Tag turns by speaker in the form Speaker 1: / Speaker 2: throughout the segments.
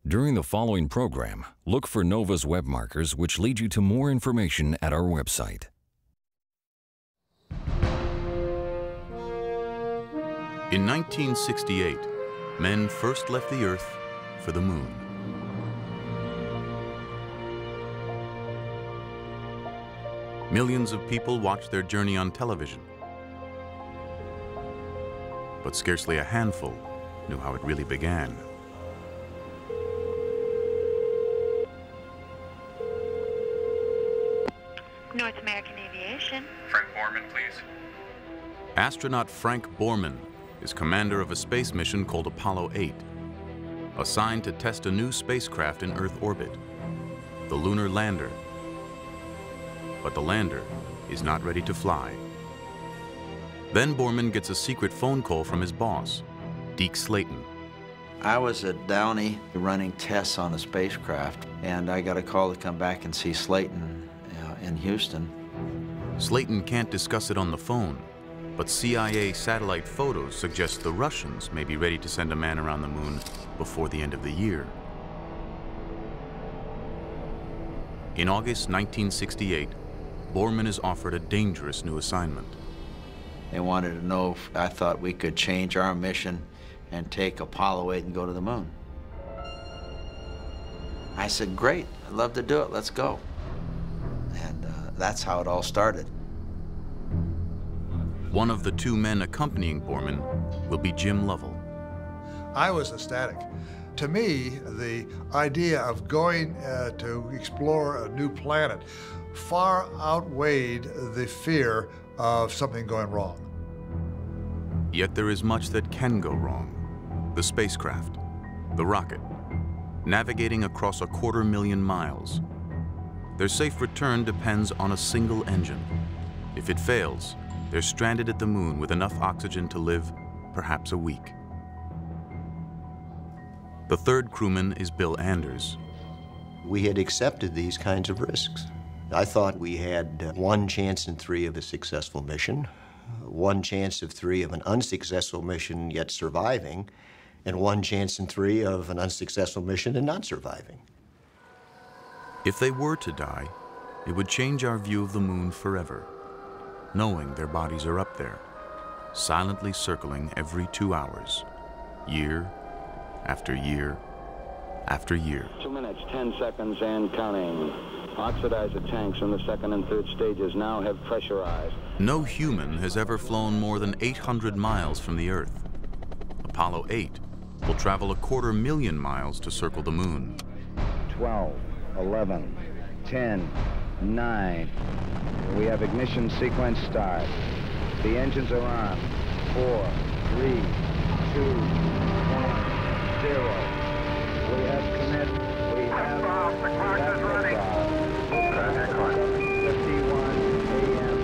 Speaker 1: During the following program, look for NOVA's web markers which lead you to more information at our website.
Speaker 2: In 1968, men first left the Earth for the Moon. Millions of people watched their journey on television, but scarcely a handful knew how it really began.
Speaker 3: North American Aviation.
Speaker 4: Frank Borman, please.
Speaker 2: Astronaut Frank Borman is commander of a space mission called Apollo 8, assigned to test a new spacecraft in Earth orbit, the lunar lander. But the lander is not ready to fly. Then Borman gets a secret phone call from his boss, Deke Slayton.
Speaker 5: I was at Downey running tests on the spacecraft, and I got a call to come back and see Slayton in Houston.
Speaker 2: Slayton can't discuss it on the phone, but CIA satellite photos suggest the Russians may be ready to send a man around the moon before the end of the year. In August 1968, Borman is offered a dangerous new assignment.
Speaker 5: They wanted to know if I thought we could change our mission and take Apollo 8 and go to the moon. I said, great, I'd love to do it, let's go. And that's how it all started.
Speaker 2: One of the two men accompanying Borman will be Jim Lovell.
Speaker 6: I was ecstatic. To me, the idea of going to explore a new planet far outweighed the fear of something going wrong.
Speaker 2: Yet there is much that can go wrong. The spacecraft, the rocket, navigating across 250,000 miles. Their safe return depends on a single engine. If it fails, they're stranded at the moon with enough oxygen to live perhaps a week. The third crewman is Bill Anders.
Speaker 7: We had accepted these kinds of risks. I thought we had one chance in 3 of a successful mission, one chance of 3 of an unsuccessful mission yet surviving, and one chance in 3 of an unsuccessful mission and not surviving.
Speaker 2: If they were to die, it would change our view of the moon forever, knowing their bodies are up there, silently circling every 2 hours, year after year after year.
Speaker 8: 2 minutes, 10 seconds and counting. Oxidizer tanks in the second and third stages now have pressurized.
Speaker 2: No human has ever flown more than 800 miles from the Earth. Apollo 8 will travel 250,000 miles to circle the moon.
Speaker 8: 12, 11, 10, 9. We have ignition sequence start. The engines are on. 4, 3, 2, 1, 0. We have commit. We have running. 51 a.m.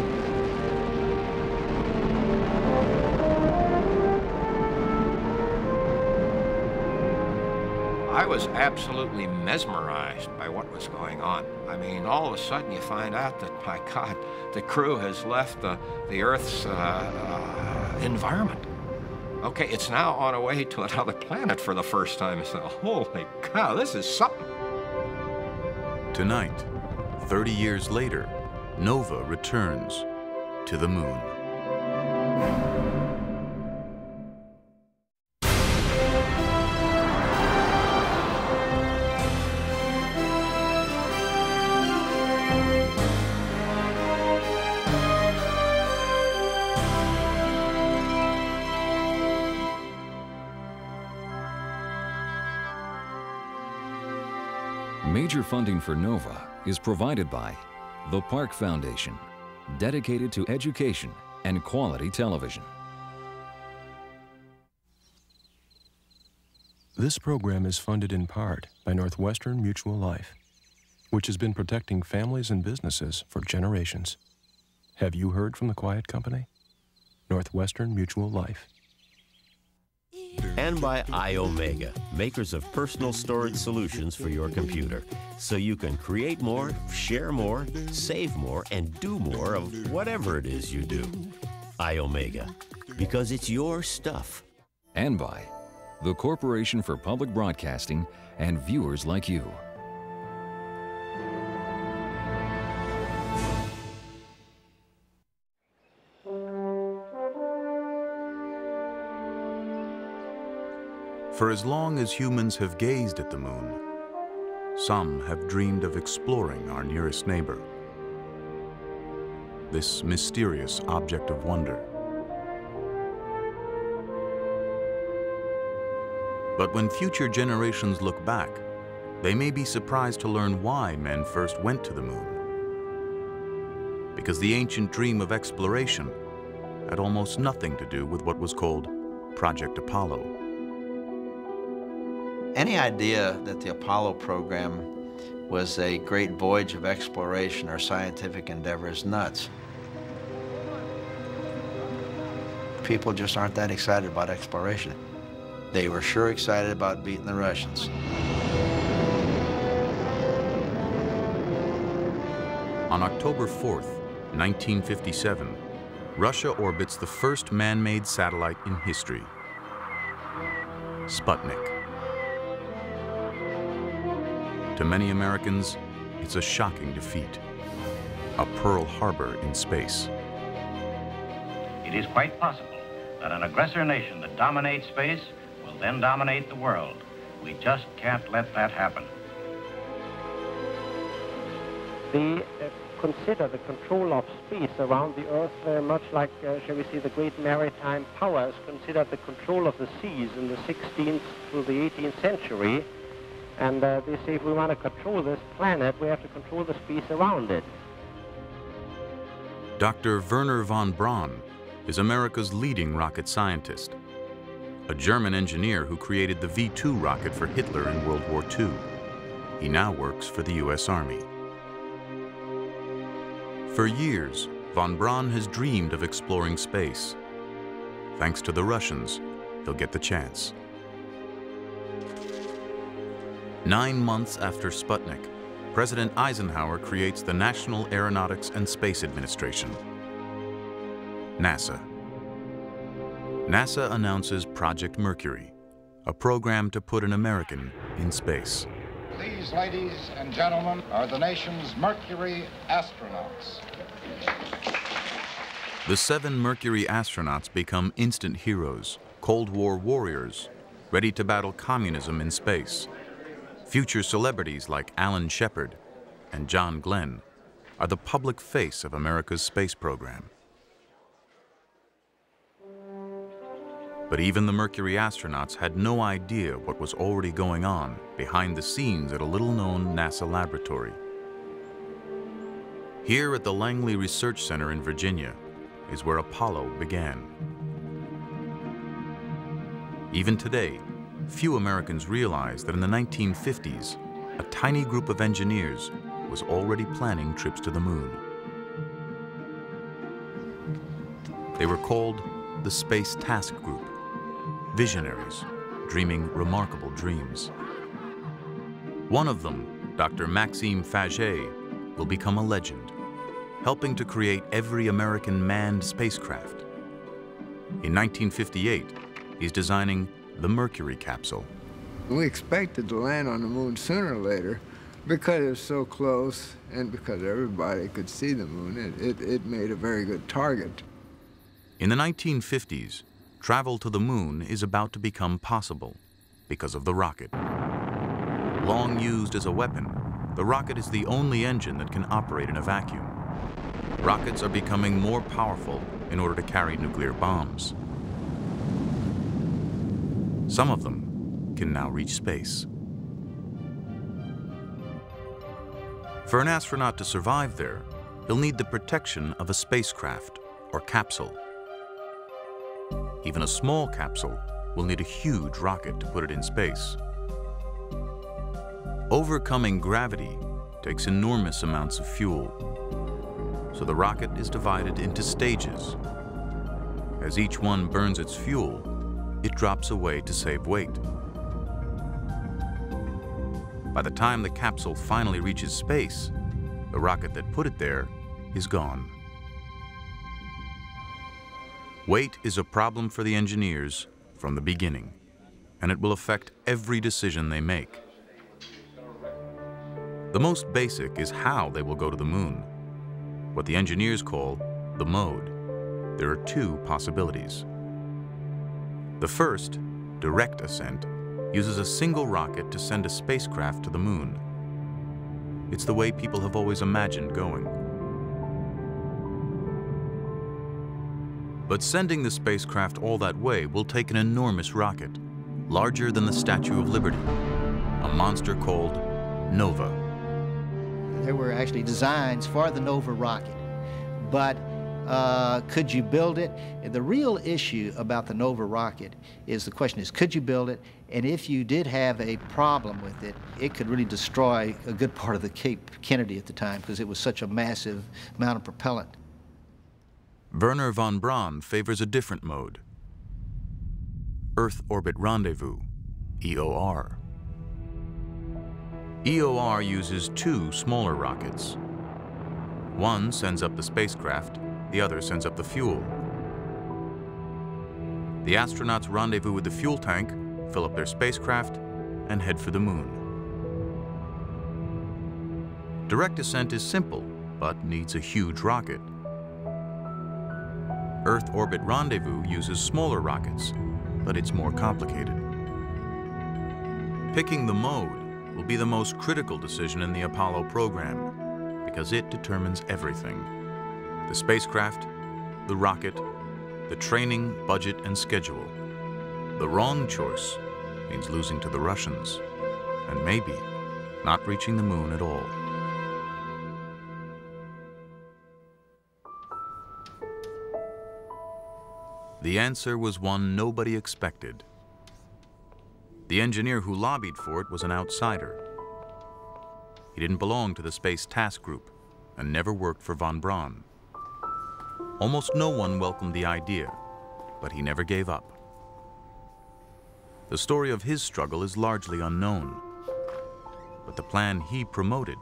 Speaker 4: I was absolutely mesmerized by what was going on. I mean, all of a sudden you find out that, my God, the crew has left the Earth's environment. Okay, it's now on a way to another planet for the first time. So, holy cow, this is something.
Speaker 2: Tonight, 30 years later, NOVA returns to the moon.
Speaker 1: Major funding for NOVA is provided by the Park Foundation, dedicated to education and quality television.
Speaker 9: This program is funded in part by Northwestern Mutual Life, which has been protecting families and businesses for generations. Have you heard from the Quiet Company? Northwestern Mutual Life.
Speaker 10: And by iOmega, makers of personal storage solutions for your computer, so you can create more, share more, save more, and do more of whatever it is you do. iOmega, because it's your stuff.
Speaker 1: And by the Corporation for Public Broadcasting, and viewers like you.
Speaker 2: For as long as humans have gazed at the moon, some have dreamed of exploring our nearest neighbor, this mysterious object of wonder. But when future generations look back, they may be surprised to learn why men first went to the moon. Because the ancient dream of exploration had almost nothing to do with what was called Project Apollo.
Speaker 5: Any idea that the Apollo program was a great voyage of exploration or scientific endeavor is nuts. People just aren't that excited about exploration. They were sure excited about beating the Russians.
Speaker 2: On October 4th, 1957, Russia orbits the first man-made satellite in history, Sputnik. To many Americans, it's a shocking defeat, a Pearl Harbor in space.
Speaker 11: It is quite possible that an aggressor nation that dominates space will then dominate the world. We just can't let that happen.
Speaker 12: They consider the control of space around the Earth very much like, shall we say, the great maritime powers considered the control of the seas in the 16th through the 18th century. And they say if we want to control this planet, we have to control the space around it.
Speaker 2: Dr. Wernher von Braun is America's leading rocket scientist, a German engineer who created the V-2 rocket for Hitler in World War II. He now works for the U.S. Army. For years, von Braun has dreamed of exploring space. Thanks to the Russians, he'll get the chance. 9 months after Sputnik, President Eisenhower creates the National Aeronautics and Space Administration, NASA. NASA announces Project Mercury, a program to put an American in space.
Speaker 13: These, ladies and gentlemen, are the nation's Mercury astronauts.
Speaker 2: The 7 Mercury astronauts become instant heroes, Cold War warriors, ready to battle communism in space. Future celebrities like Alan Shepard and John Glenn are the public face of America's space program. But even the Mercury astronauts had no idea what was already going on behind the scenes at a little-known NASA laboratory. Here at the Langley Research Center in Virginia is where Apollo began. Even today, few Americans realize that in the 1950s, a tiny group of engineers was already planning trips to the moon. They were called the Space Task Group, visionaries dreaming remarkable dreams. One of them, Dr. Maxime Faget, will become a legend, helping to create every American manned spacecraft. In 1958, he's designing the Mercury capsule.
Speaker 14: We expected to land on the moon sooner or later because it was so close and because everybody could see the moon. It made a very good target.
Speaker 2: In the 1950s, travel to the moon is about to become possible because of the rocket. Long used as a weapon, the rocket is the only engine that can operate in a vacuum. Rockets are becoming more powerful in order to carry nuclear bombs. Some of them can now reach space. For an astronaut to survive there, he'll need the protection of a spacecraft or capsule. Even a small capsule will need a huge rocket to put it in space. Overcoming gravity takes enormous amounts of fuel, so the rocket is divided into stages. As each one burns its fuel, it drops away to save weight. By the time the capsule finally reaches space, the rocket that put it there is gone. Weight is a problem for the engineers from the beginning, and it will affect every decision they make. The most basic is how they will go to the moon, what the engineers call the mode. There are two possibilities. The first, direct ascent, uses a single rocket to send a spacecraft to the moon. It's the way people have always imagined going. But sending the spacecraft all that way will take an enormous rocket, larger than the Statue of Liberty, a monster called Nova.
Speaker 15: There were actually designs for the Nova rocket, but could you build it? The real issue about the Nova rocket is the question is, could you build it? And if you did have a problem with it, it could really destroy a good part of the Cape Kennedy at the time because it was such a massive amount of propellant.
Speaker 2: Wernher von Braun favors a different mode, Earth Orbit Rendezvous, EOR. EOR uses two smaller rockets. One sends up the spacecraft, the other sends up the fuel. The astronauts rendezvous with the fuel tank, fill up their spacecraft, and head for the moon. Direct ascent is simple, but needs a huge rocket. Earth Orbit Rendezvous uses smaller rockets, but it's more complicated. Picking the mode will be the most critical decision in the Apollo program because it determines everything. The spacecraft, the rocket, the training, budget, and schedule. The wrong choice means losing to the Russians, and maybe not reaching the moon at all. The answer was one nobody expected. The engineer who lobbied for it was an outsider. He didn't belong to the Space Task Group and never worked for von Braun. Almost no one welcomed the idea, but he never gave up. The story of his struggle is largely unknown, but the plan he promoted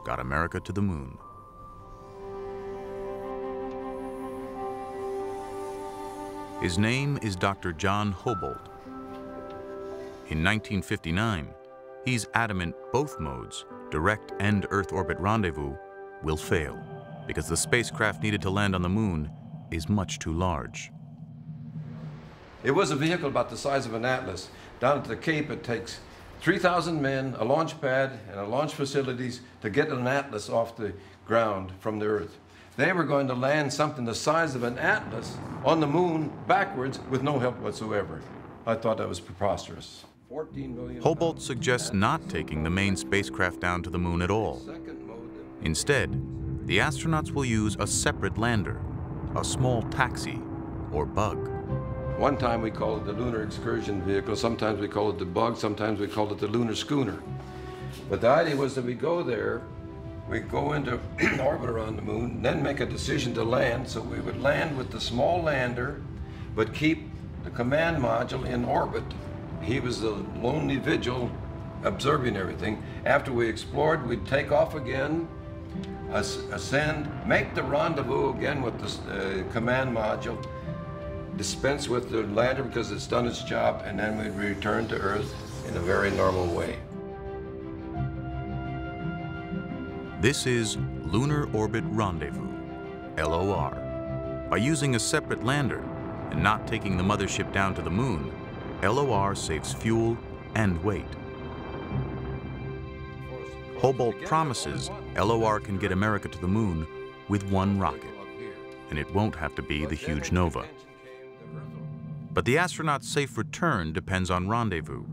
Speaker 2: got America to the moon. His name is Dr. John Hobolt. In 1959, he's adamant both modes, direct and Earth Orbit Rendezvous, will fail because the spacecraft needed to land on the moon is much too large.
Speaker 16: It was a vehicle about the size of an Atlas. Down at the Cape, it takes 3,000 men, a launch pad, and a launch facilities to get an Atlas off the ground from the Earth. They were going to land something the size of an Atlas on the moon backwards with no help whatsoever. I thought that was preposterous. 14 million
Speaker 2: Hobolt suggests not taking the main spacecraft down to the moon at all. Instead, the astronauts will use a separate lander, a small taxi or bug.
Speaker 16: One time we called it the Lunar Excursion Vehicle, sometimes we call it the bug, sometimes we called it the Lunar Schooner. But the idea was that we go there, we go into orbit around the moon, then make a decision to land, so we would land with the small lander, but keep the command module in orbit. He was the lonely vigil observing everything. After we explored, we'd take off again, ascend, make the rendezvous again with the command module, dispense with the lander because it's done its job, and then we'd return to Earth in a very normal way.
Speaker 2: This is Lunar Orbit Rendezvous, LOR. By using a separate lander and not taking the mothership down to the moon, LOR saves fuel and weight. Hobolt promises LOR can get America to the moon with one rocket, and it won't have to be the huge Nova. But the astronauts' safe return depends on rendezvous,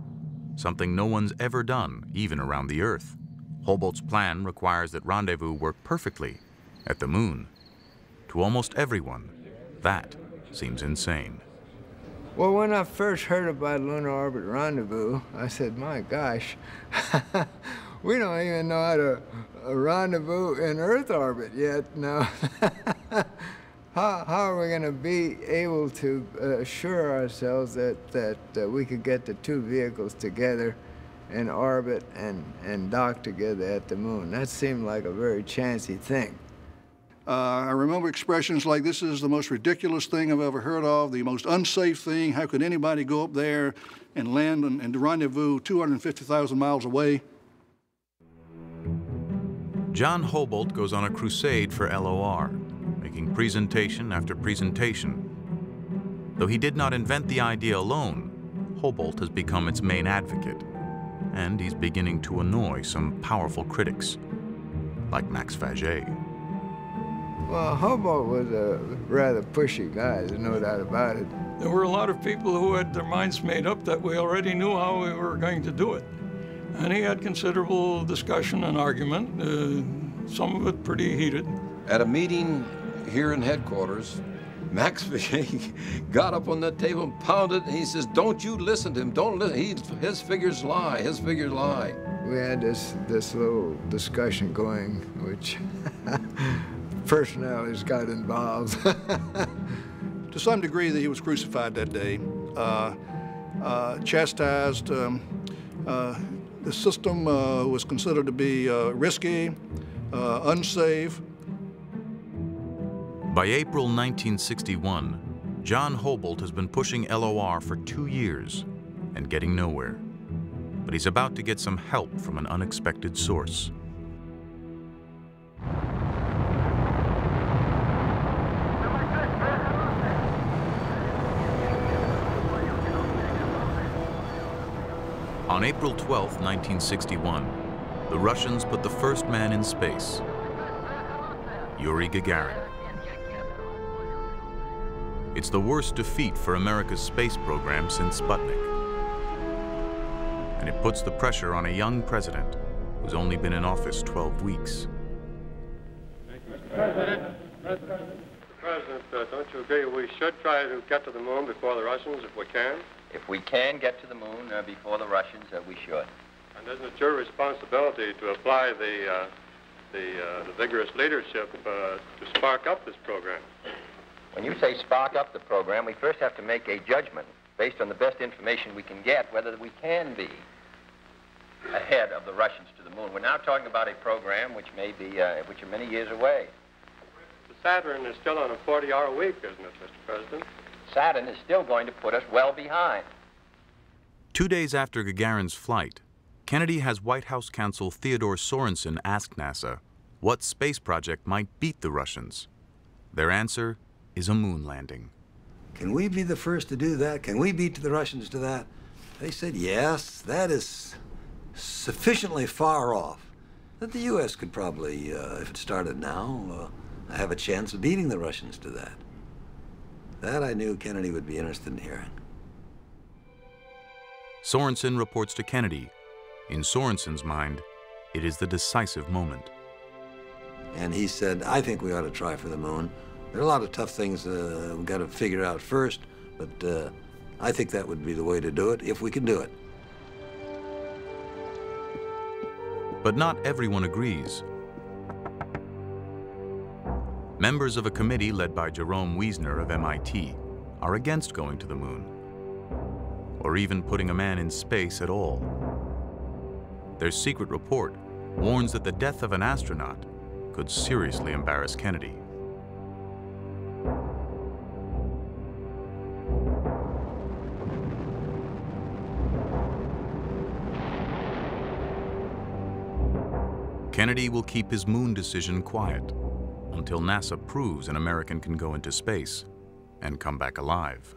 Speaker 2: something no one's ever done, even around the Earth. Hobolt's plan requires that rendezvous work perfectly at the moon. To almost everyone, that seems insane.
Speaker 14: Well, when I first heard about Lunar Orbit Rendezvous, I said, my gosh, we don't even know how to rendezvous in Earth orbit yet. Now, how are we going to be able to assure ourselves that we could get the two vehicles together in orbit and dock together at the moon? That seemed like a very chancy thing.
Speaker 17: I remember expressions like, this is the most ridiculous thing I've ever heard of, the most unsafe thing. How could anybody go up there and land and rendezvous 250,000 miles away?
Speaker 2: John Hobolt goes on a crusade for LOR, making presentation after presentation. Though he did not invent the idea alone, Hobolt has become its main advocate, and he's beginning to annoy some powerful critics, like Max Faget.
Speaker 14: Well, Hobolt was a rather pushy guy, there's no doubt about it.
Speaker 18: There were a lot of people who had their minds made up that we already knew how we were going to do it. And he had considerable discussion and argument, some of it pretty heated.
Speaker 16: At a meeting here in headquarters, Max Faget got up on that table and pounded, and he says, don't you listen to him, don't listen, his figures lie, his figures lie.
Speaker 14: We had this little discussion going, which personalities got involved.
Speaker 17: To some degree, that he was crucified that day, chastised. The system was considered to be risky, unsafe.
Speaker 2: By April 1961, John Hobolt has been pushing LOR for 2 years and getting nowhere. But he's about to get some help from an unexpected source. On April 12, 1961, the Russians put the first man in space, Yuri Gagarin. It's the worst defeat for America's space program since Sputnik. And it puts the pressure on a young president who's only been in office 12 weeks.
Speaker 19: Thank you, Mr. President. Mr. President, don't you agree we should try to get to the moon before the Russians if we can?
Speaker 4: If we can get to the moon before the Russians, we should.
Speaker 19: And isn't it your responsibility to apply the vigorous leadership to spark up this program?
Speaker 4: When you say spark up the program, we first have to make a judgment based on the best information we can get whether we can be ahead of the Russians to the moon. We're now talking about a program which may be, which are many years away.
Speaker 19: The Saturn is still on a 40-hour week, isn't it, Mr. President?
Speaker 4: Saturn is still going to put us well behind.
Speaker 2: 2 days after Gagarin's flight, Kennedy has White House counsel Theodore Sorensen ask NASA what space project might beat the Russians. Their answer is a moon landing.
Speaker 20: Can we be the first to do that? Can we beat the Russians to that? They said, yes, that is sufficiently far off that the U.S. could probably, if it started now, have a chance of beating the Russians to that. That I knew Kennedy would be interested in hearing.
Speaker 2: Sorensen reports to Kennedy. In Sorensen's mind, it is the decisive moment.
Speaker 20: And he said, I think we ought to try for the moon. There are a lot of tough things we've got to figure out first, but I think that would be the way to do it, if we can do it.
Speaker 2: But not everyone agrees. Members of a committee led by Jerome Wiesner of MIT are against going to the moon, or even putting a man in space at all. Their secret report warns that the death of an astronaut could seriously embarrass Kennedy. Kennedy will keep his moon decision quiet until NASA proves an American can go into space and come back alive.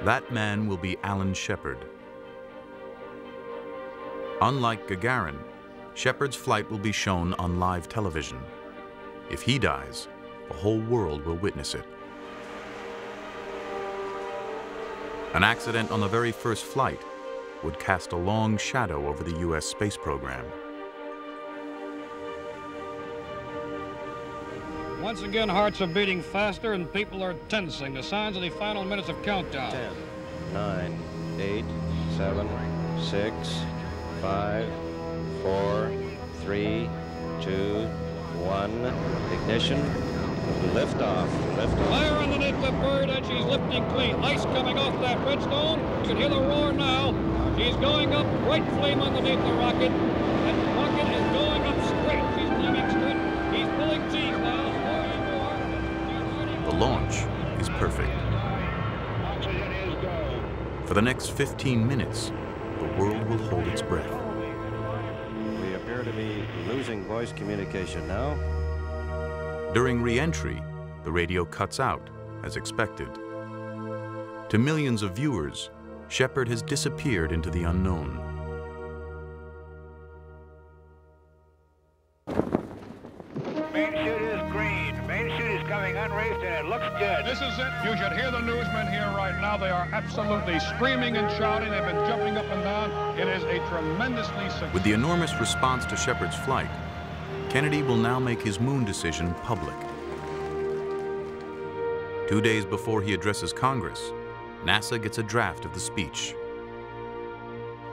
Speaker 2: That man will be Alan Shepard. Unlike Gagarin, Shepard's flight will be shown on live television. If he dies, the whole world will witness it. An accident on the very first flight would cast a long shadow over the U.S. space program.
Speaker 21: Once again, hearts are beating faster and people are tensing. The signs of the final minutes of countdown.
Speaker 22: 10, 9, 8, 7, 6, 5, 4, 3, 2, 1. Ignition. Lift off. Lift off.
Speaker 21: Fire in the the bird, and she's lifting clean. Ice coming off that redstone. You can hear the roar now. She's going up, bright flame underneath the rocket. And the rocket is going up straight. She's climbing straight. He's pulling teeth now. More and more.
Speaker 2: The launch is perfect. For the next 15 minutes, the world will hold its breath.
Speaker 22: We appear to be losing voice communication now.
Speaker 2: During re-entry, the radio cuts out, as expected. To millions of viewers, Shepard has disappeared into the unknown.
Speaker 3: Main chute is green. Main chute is coming unreefed, and it looks good.
Speaker 6: This is it. You should hear the newsmen here right now. They are absolutely screaming and shouting. They've been jumping up and down. It is a tremendously successful.
Speaker 2: With the enormous response to Shepard's flight, Kennedy will now make his moon decision public. 2 days before he addresses Congress, NASA gets a draft of the speech.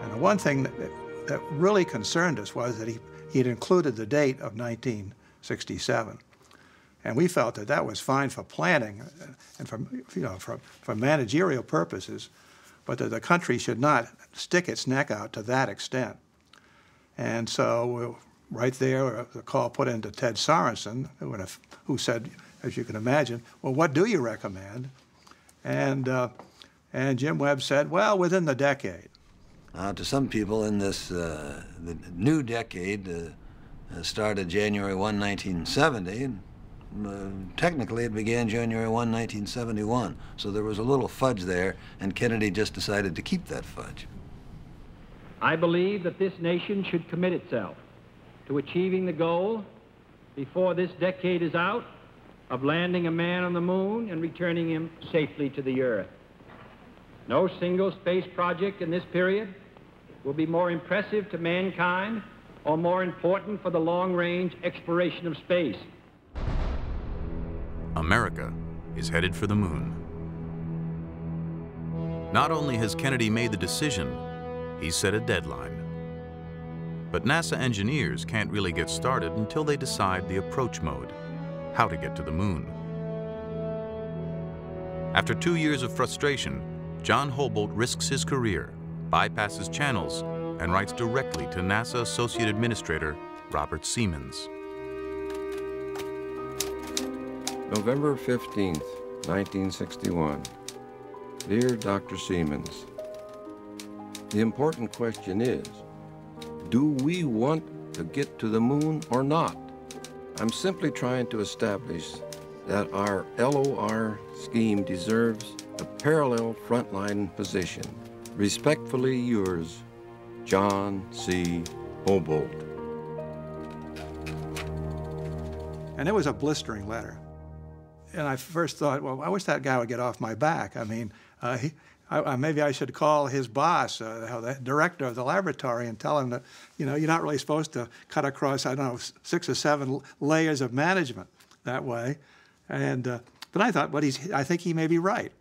Speaker 23: And the one thing that really concerned us was that he had included the date of 1967. And we felt that that was fine for planning and for managerial purposes, but that the country should not stick its neck out to that extent. And so right there, the call put into Ted Sorensen, who said, as you can imagine, well, what do you recommend? And Jim Webb said, well, within the decade.
Speaker 24: To some people in this the new decade started January 1, 1970, and technically it began January 1, 1971. So there was a little fudge there, and Kennedy just decided to keep that fudge.
Speaker 25: I believe that this nation should commit itself to achieving the goal before this decade is out of landing a man on the moon and returning him safely to the Earth. No single space project in this period will be more impressive to mankind or more important for the long-range exploration of space.
Speaker 2: America is headed for the moon. Not only has Kennedy made the decision, he's set a deadline. But NASA engineers can't really get started until they decide the approach mode, how to get to the moon. After 2 years of frustration, John Hobolt risks his career, bypasses channels, and writes directly to NASA Associate Administrator Robert Siemens.
Speaker 16: November 15th, 1961. Dear Dr. Siemens, the important question is, do we want to get to the moon or not? I'm simply trying to establish that our LOR scheme deserves a parallel frontline position. Respectfully yours, John C. Hobolt.
Speaker 23: And it was a blistering letter. And I first thought, well, I wish that guy would get off my back. I mean, maybe I should call his boss, the director of the laboratory, and tell him that, you're not really supposed to cut across, 6 or 7 layers of management that way. And but I thought, I think he may be right.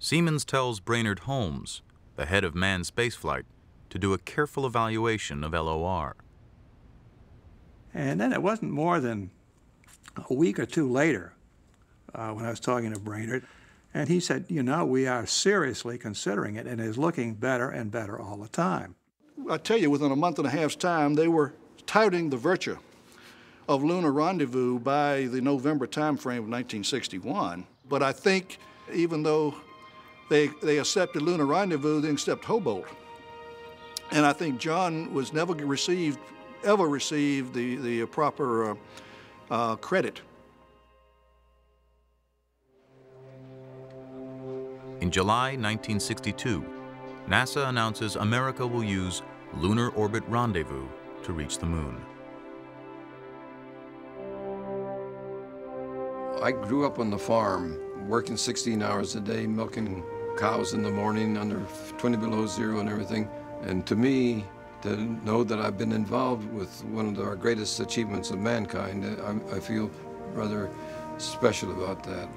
Speaker 2: Siemens tells Brainerd Holmes, the head of manned spaceflight, to do a careful evaluation of LOR.
Speaker 23: And then it wasn't more than a week or 2 later when I was talking to Brainerd, and he said, we are seriously considering it, and it is looking better and better all the time.
Speaker 17: I tell you, within a month and a half's time, they were touting the virtue of lunar rendezvous by the November timeframe of 1961. But I think even though they accepted lunar rendezvous, they didn't accept Hobolt. And I think John was never received the proper credit.
Speaker 2: In July 1962, NASA announces America will use Lunar Orbit Rendezvous to reach the moon.
Speaker 16: I grew up on the farm, working 16 hours a day, milking cows in the morning under 20 below zero and everything. And to me, to know that I've been involved with one of our greatest achievements of mankind, I feel rather special about that.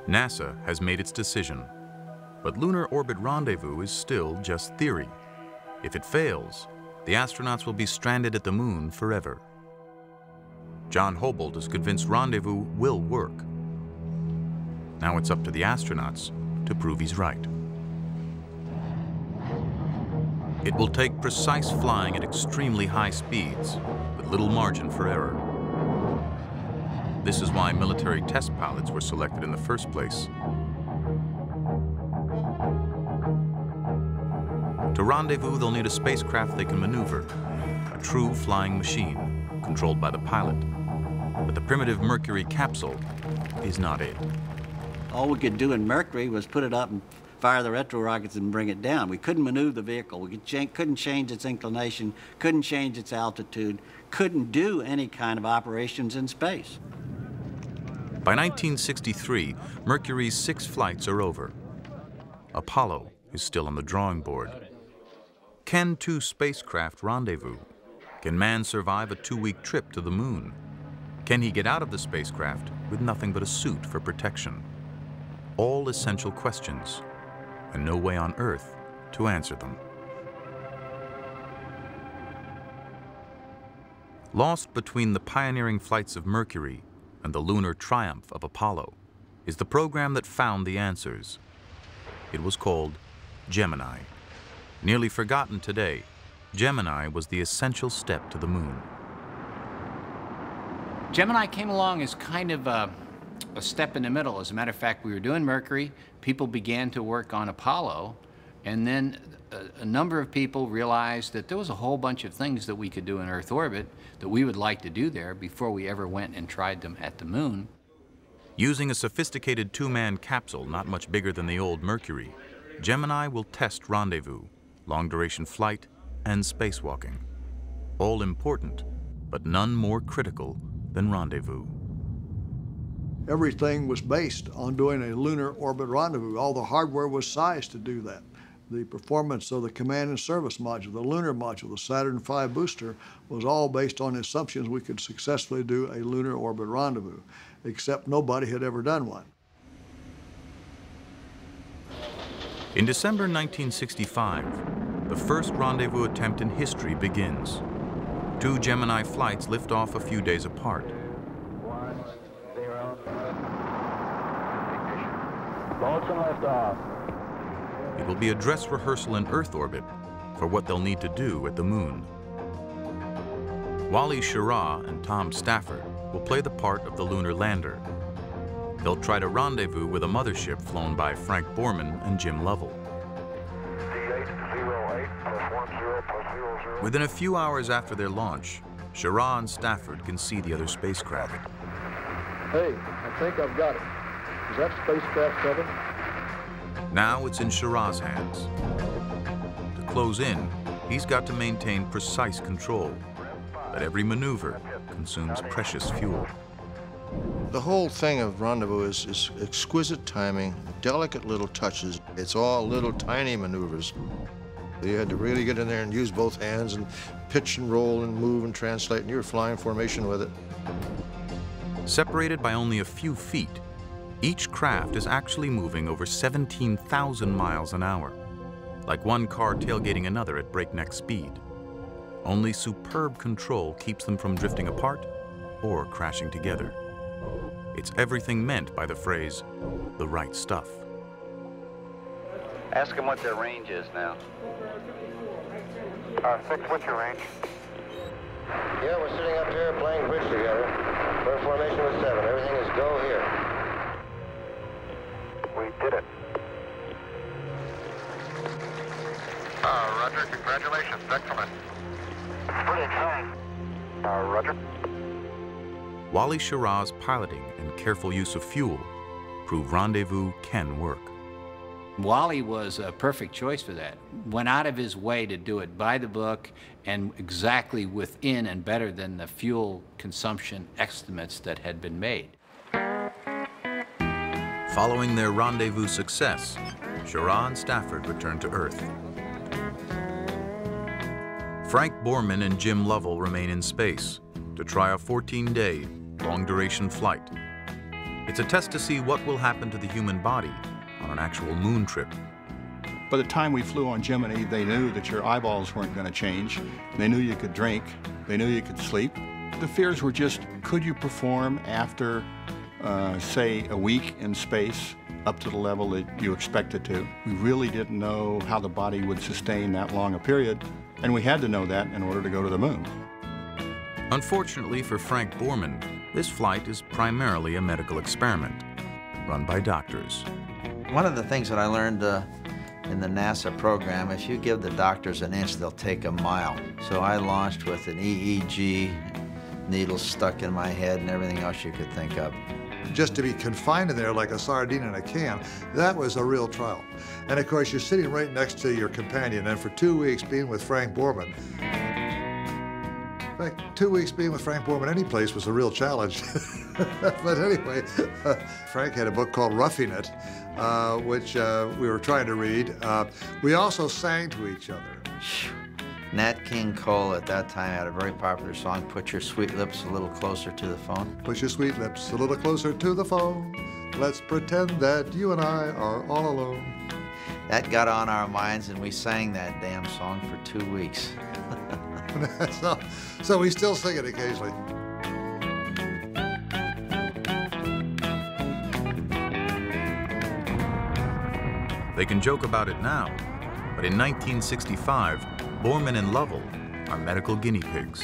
Speaker 2: NASA has made its decision, but Lunar Orbit Rendezvous is still just theory. If it fails, the astronauts will be stranded at the moon forever. John Hobalt is convinced rendezvous will work. Now it's up to the astronauts to prove he's right. It will take precise flying at extremely high speeds with little margin for error. This is why military test pilots were selected in the first place. To rendezvous, they'll need a spacecraft they can maneuver, a true flying machine controlled by the pilot. But the primitive Mercury capsule is not it.
Speaker 1: All we could do in Mercury was put it up and fire the retro rockets and bring it down. We couldn't maneuver the vehicle. We couldn't change its inclination, couldn't change its altitude, couldn't do any kind of operations in space.
Speaker 2: By 1963, Mercury's 6 flights are over. Apollo is still on the drawing board. Can 2 spacecraft rendezvous? Can man survive a 2-week trip to the moon? Can he get out of the spacecraft with nothing but a suit for protection? All essential questions, and no way on Earth to answer them. Lost between the pioneering flights of Mercury and the lunar triumph of Apollo is the program that found the answers. It was called Gemini. Nearly forgotten today, Gemini was the essential step to the moon.
Speaker 7: Gemini came along as kind of a step in the middle. As a matter of fact, we were doing Mercury, people began to work on Apollo, and then a number of people realized that there was a whole bunch of things that we could do in Earth orbit that we would like to do there before we ever went and tried them at the moon.
Speaker 2: Using a sophisticated 2-man capsule not much bigger than the old Mercury, Gemini will test rendezvous, long-duration flight, and spacewalking. All important, but none more critical than rendezvous.
Speaker 17: Everything was based on doing a lunar orbit rendezvous. All the hardware was sized to do that. The performance of the command and service module, the lunar module, the Saturn V booster was all based on the assumptions we could successfully do a lunar orbit rendezvous, except nobody had ever done one.
Speaker 2: In December 1965, the first rendezvous attempt in history begins. 2 Gemini flights lift off a few days apart.
Speaker 3: Launch and lift off.
Speaker 2: It will be a dress rehearsal in Earth orbit for what they'll need to do at the moon. Wally Schirra and Tom Stafford will play the part of the lunar lander. They'll try to rendezvous with a mothership flown by Frank Borman and Jim Lovell. Within a few hours after their launch, Schirra and Stafford can see the other spacecraft.
Speaker 17: Hey, I think I've got it. Is that spacecraft 7?
Speaker 2: Now it's in Schirra's hands. To close in, he's got to maintain precise control, that every maneuver consumes precious fuel.
Speaker 8: The whole thing of rendezvous is exquisite timing, delicate little touches. It's all little tiny maneuvers. You had to really get in there and use both hands and pitch and roll and move and translate, and you were flying formation with it.
Speaker 2: Separated by only a few feet, each craft is actually moving over 17,000 miles an hour, like one car tailgating another at breakneck speed. Only superb control keeps them from drifting apart or crashing together. It's everything meant by the phrase, the right stuff.
Speaker 5: Ask them what their range is now.
Speaker 3: 6, what's your range?
Speaker 9: Yeah, we're sitting up here playing bridge together. We're in formation with 7. Everything is go here.
Speaker 3: We did it. Roger, congratulations, excellent. Pretty exciting. Roger.
Speaker 2: Wally Schirra's piloting and careful use of fuel prove rendezvous can work.
Speaker 7: Wally was a perfect choice for that. Went out of his way to do it by the book and exactly within and better than the fuel consumption estimates that had been made.
Speaker 2: Following their rendezvous success, Schirra and Stafford returned to Earth. Frank Borman and Jim Lovell remain in space to try a 14-day, long-duration flight. It's a test to see what will happen to the human body on an actual moon trip.
Speaker 10: By the time we flew on Gemini, they knew that your eyeballs weren't going to change. They knew you could drink. They knew you could sleep. The fears were just, could you perform after, say, a week in space up to the level that you expected to? We really didn't know how the body would sustain that long a period, and we had to know that in order to go to the moon.
Speaker 2: Unfortunately for Frank Borman, this flight is primarily a medical experiment run by doctors.
Speaker 5: One of the things that I learned in the NASA program, if you give the doctors an inch, they'll take a mile. So I launched with an EEG, needles stuck in my head and everything else you could think of.
Speaker 8: Just to be confined in there like a sardine in a can, that was a real trial. And of course, you're sitting right next to your companion, and for 2 weeks being with Frank Borman. In fact, 2 weeks being with Frank Borman any place was a real challenge. But anyway, Frank had a book called Roughing It, which we were trying to read. We also sang to each other.
Speaker 5: Nat King Cole at that time had a very popular song, Put Your Sweet Lips a Little Closer to the Phone.
Speaker 8: Put your sweet lips a little closer to the phone. Let's pretend that you and I are all alone.
Speaker 5: That got on our minds, and we sang that damn song for 2 weeks.
Speaker 8: So we still sing it occasionally.
Speaker 2: They can joke about it now, but in 1965, Borman and Lovell are medical guinea pigs.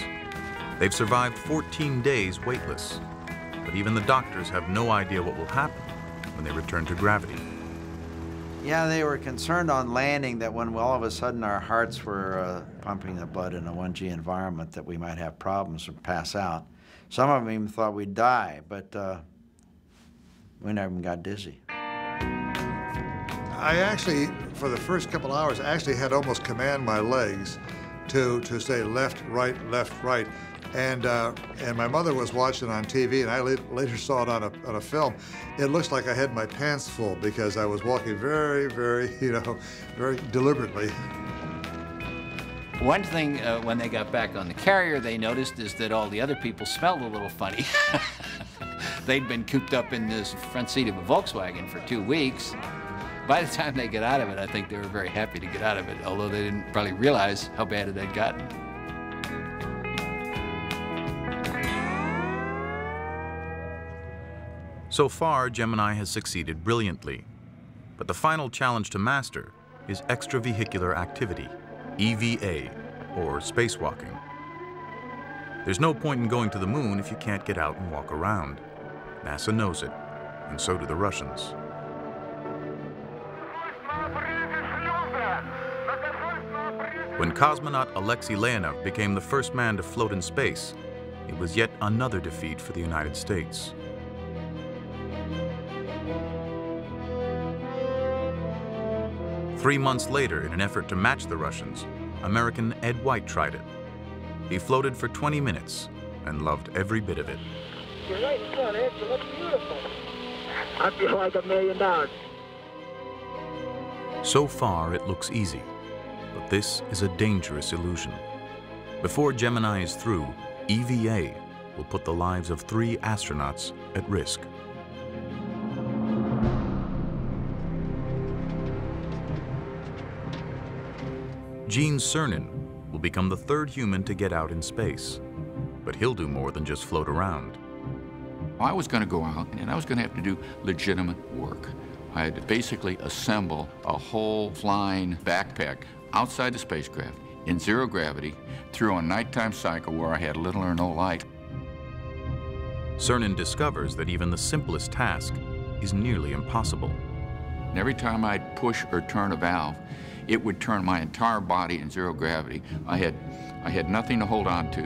Speaker 2: They've survived 14 days weightless, but even the doctors have no idea what will happen when they return to gravity.
Speaker 5: Yeah, they were concerned on landing that when all of a sudden our hearts were pumping the blood in a 1G environment that we might have problems or pass out. Some of them even thought we'd die, but we never even got dizzy.
Speaker 8: I actually, for the first couple hours, actually had to almost command my legs to say left, right, left, right. And my mother was watching on TV, and I later saw it on a film. It looks like I had my pants full because I was walking very, very, very deliberately.
Speaker 7: One thing when they got back on the carrier they noticed is that all the other people smelled a little funny. They'd been cooped up in this front seat of a Volkswagen for 2 weeks. By the time they get out of it, I think they were very happy to get out of it, although they didn't probably realize how bad it had gotten.
Speaker 2: So far, Gemini has succeeded brilliantly, but the final challenge to master is extravehicular activity, EVA, or spacewalking. There's no point in going to the moon if you can't get out and walk around. NASA knows it, and so do the Russians. When cosmonaut Alexei Leonov became the first man to float in space, it was yet another defeat for the United States. Three months later, in an effort to match the Russians, American Ed White tried it. He floated for 20 minutes and loved every bit of it.
Speaker 21: You're right in front, Ed. You look beautiful. I feel like $1 million.
Speaker 2: So far, it looks easy, but this is a dangerous illusion. Before Gemini is through, EVA will put the lives of 3 astronauts at risk. Gene Cernan will become the 3rd human to get out in space, but he'll do more than just float around.
Speaker 11: I was going to go out, and I was going to have to do legitimate work. I had to basically assemble a whole flying backpack outside the spacecraft in 0 gravity through a nighttime cycle where I had little or no light.
Speaker 2: Cernan discovers that even the simplest task is nearly impossible.
Speaker 11: And every time I'd push or turn a valve, it would turn my entire body in 0 gravity. I had nothing to hold on to.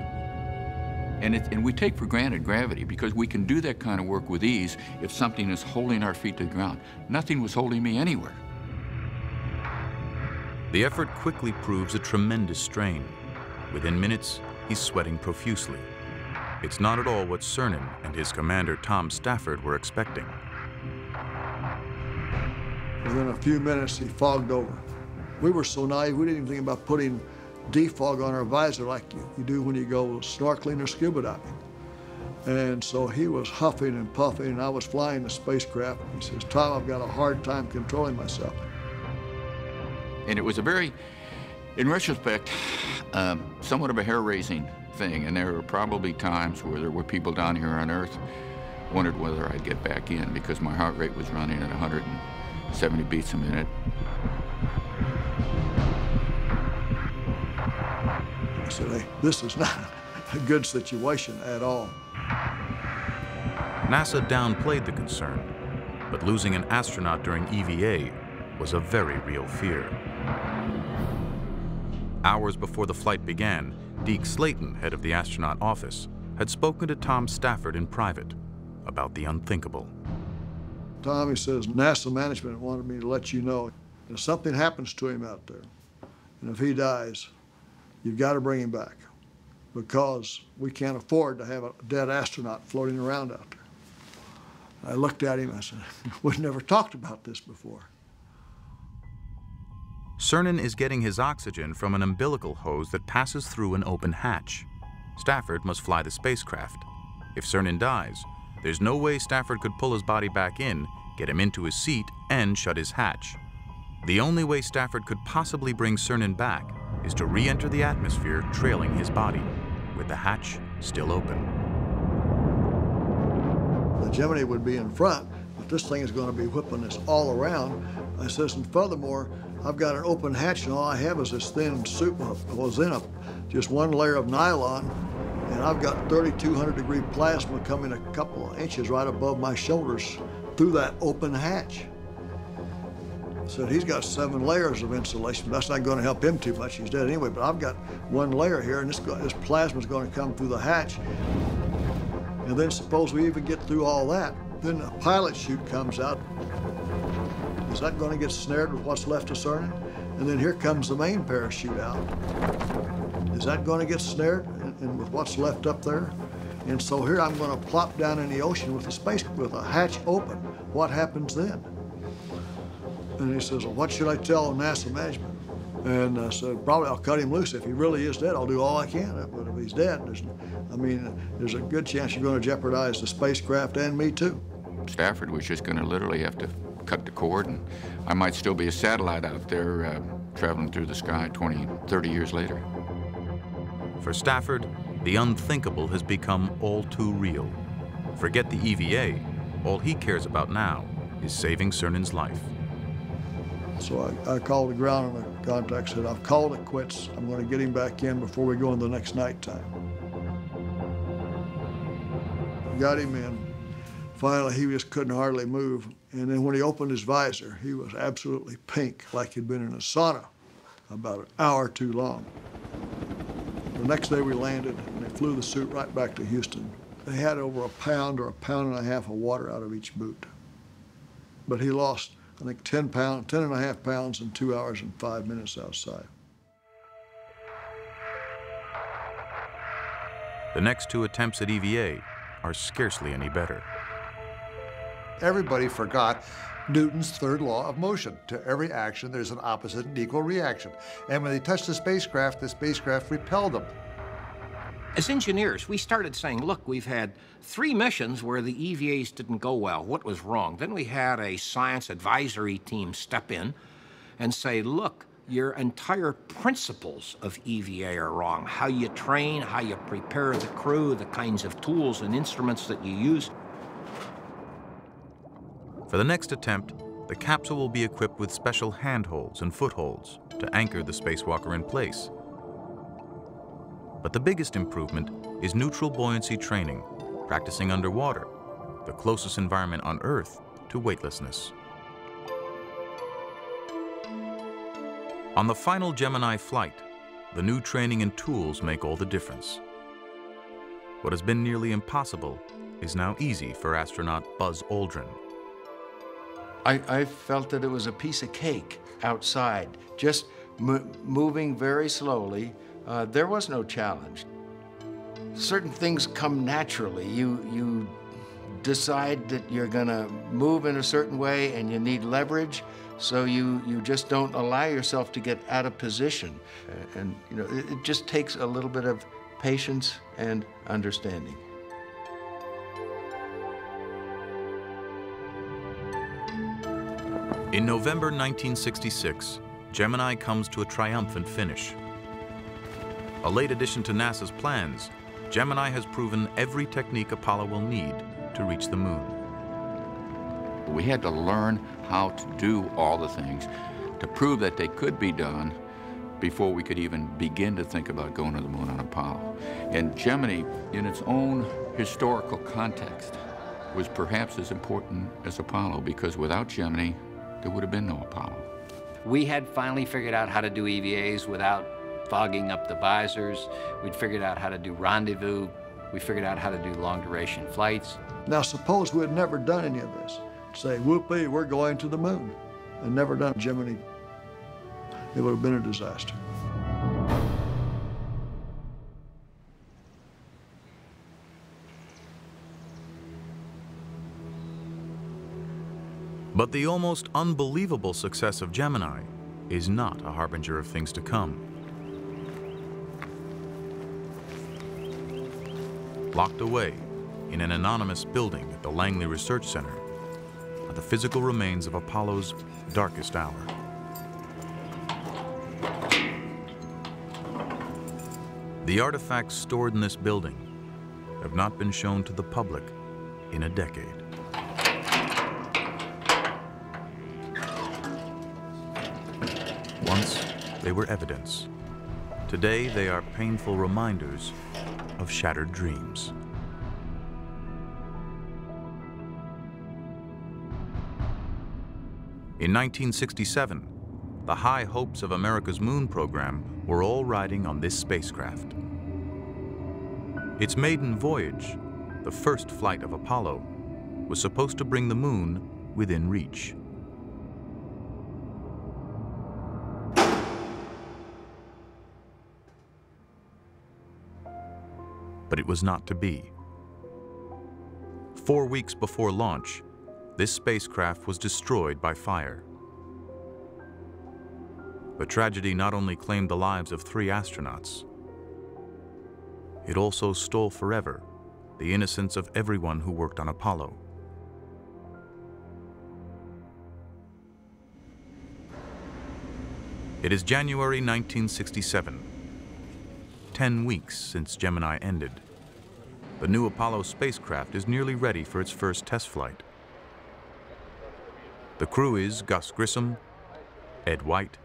Speaker 11: And we take for granted gravity because we can do that kind of work with ease if something is holding our feet to the ground. Nothing was holding me anywhere.
Speaker 2: The effort quickly proves a tremendous strain. Within minutes, he's sweating profusely. It's not at all what Cernan and his commander, Tom Stafford, were expecting.
Speaker 8: Within a few minutes, he fogged over. We were so naive, we didn't even think about putting defog on our visor like you do when you go snorkeling or scuba diving. And so he was huffing and puffing, and I was flying the spacecraft. He says, "Tom, I've got a hard time controlling myself."
Speaker 11: And it was a very, in retrospect, somewhat of a hair-raising thing, and there were probably times where there were people down here on Earth wondered whether I'd get back in because my heart rate was running at 170 beats a minute.
Speaker 17: I said, hey, this is not a good situation at all.
Speaker 2: NASA downplayed the concern, but losing an astronaut during EVA was a very real fear. Hours before the flight began, Deke Slayton, head of the astronaut office, had spoken to Tom Stafford in private about the unthinkable.
Speaker 17: Tommy says, NASA management wanted me to let you know if something happens to him out there, and if he dies, you've got to bring him back because we can't afford to have a dead astronaut floating around out there. I looked at him, I said, we've never talked about this before.
Speaker 2: Cernan is getting his oxygen from an umbilical hose that passes through an open hatch. Stafford must fly the spacecraft. If Cernan dies, there's no way Stafford could pull his body back in, get him into his seat, and shut his hatch. The only way Stafford could possibly bring Cernan back is to re-enter the atmosphere trailing his body, with the hatch still open.
Speaker 17: The Gemini would be in front, but this thing is going to be whipping us all around. I says, and furthermore, I've got an open hatch, and all I have is this thin suit. Was in just one layer of nylon, and I've got 3,200-degree plasma coming a couple of inches right above my shoulders through that open hatch. I said, he's got 7 layers of insulation, but that's not going to help him too much. He's dead anyway, but I've got 1 layer here, and this plasma's going to come through the hatch. And then suppose we even get through all that, then a pilot chute comes out. Is that going to get snared with what's left of Cernan? And then here comes the main parachute out. Is that going to get snared and with what's left up there? And so here I'm going to plop down in the ocean with a hatch open. What happens then? And he says, well, what should I tell NASA management? And I said, probably I'll cut him loose. If he really is dead, I'll do all I can. But if he's dead, there's a good chance you're going to jeopardize the spacecraft and me too.
Speaker 11: Stafford was just going to literally have to cut the cord, and I might still be a satellite out there traveling through the sky 20, 30 years later.
Speaker 2: For Stafford, the unthinkable has become all too real. Forget the EVA, all he cares about now is saving Cernan's life.
Speaker 17: So I called the ground and the contact said, I've called it quits. I'm going to get him back in before we go in the next nighttime. Got him in. Finally, he just couldn't hardly move. And then when he opened his visor, he was absolutely pink, like he'd been in a sauna about an hour too long. The next day we landed, and they flew the suit right back to Houston. They had over a pound or a pound and a half of water out of each boot. But he lost, I think, 10 and a half pounds in 2 hours and 5 minutes outside.
Speaker 2: The next 2 attempts at EVA are scarcely any better.
Speaker 12: Everybody forgot Newton's third law of motion. To every action, there's an opposite and equal reaction. And when they touched the spacecraft repelled them.
Speaker 4: As engineers, we started saying, look, we've had 3 missions where the EVAs didn't go well. What was wrong? Then we had a science advisory team step in and say, look, your entire principles of EVA are wrong. How you train, how you prepare the crew, the kinds of tools and instruments that you use.
Speaker 2: For the next attempt, the capsule will be equipped with special handholds and footholds to anchor the spacewalker in place. But the biggest improvement is neutral buoyancy training, practicing underwater, the closest environment on Earth to weightlessness. On the final Gemini flight, the new training and tools make all the difference. What has been nearly impossible is now easy for astronaut Buzz Aldrin.
Speaker 13: I felt that it was a piece of cake outside, just moving very slowly. There was no challenge. Certain things come naturally. You decide that you're gonna move in a certain way and you need leverage, so you just don't allow yourself to get out of position. And you know, it just takes a little bit of patience and understanding.
Speaker 2: In November 1966, Gemini comes to a triumphant finish. A late addition to NASA's plans, Gemini has proven every technique Apollo will need to reach the moon.
Speaker 11: We had to learn how to do all the things to prove that they could be done before we could even begin to think about going to the moon on Apollo. And Gemini, in its own historical context, was perhaps as important as Apollo, because without Gemini, there would have been no Apollo.
Speaker 7: We had finally figured out how to do EVAs without fogging up the visors. We'd figured out how to do rendezvous. We figured out how to do long-duration flights.
Speaker 12: Now, suppose we had never done any of this. Say, whoopee, we're going to the moon, and never done Gemini. It would have been a disaster.
Speaker 2: But the almost unbelievable success of Gemini is not a harbinger of things to come. Locked away in an anonymous building at the Langley Research Center are the physical remains of Apollo's darkest hour. The artifacts stored in this building have not been shown to the public in a decade. Once, they were evidence. Today, they are painful reminders of shattered dreams. In 1967, the high hopes of America's moon program were all riding on this spacecraft. Its maiden voyage, the first flight of Apollo, was supposed to bring the moon within reach. But it was not to be. 4 weeks before launch, this spacecraft was destroyed by fire. The tragedy not only claimed the lives of 3 astronauts, it also stole forever the innocence of everyone who worked on Apollo. It is January 1967, 10 weeks since Gemini ended. The new Apollo spacecraft is nearly ready for its first test flight. The crew is Gus Grissom, Ed White,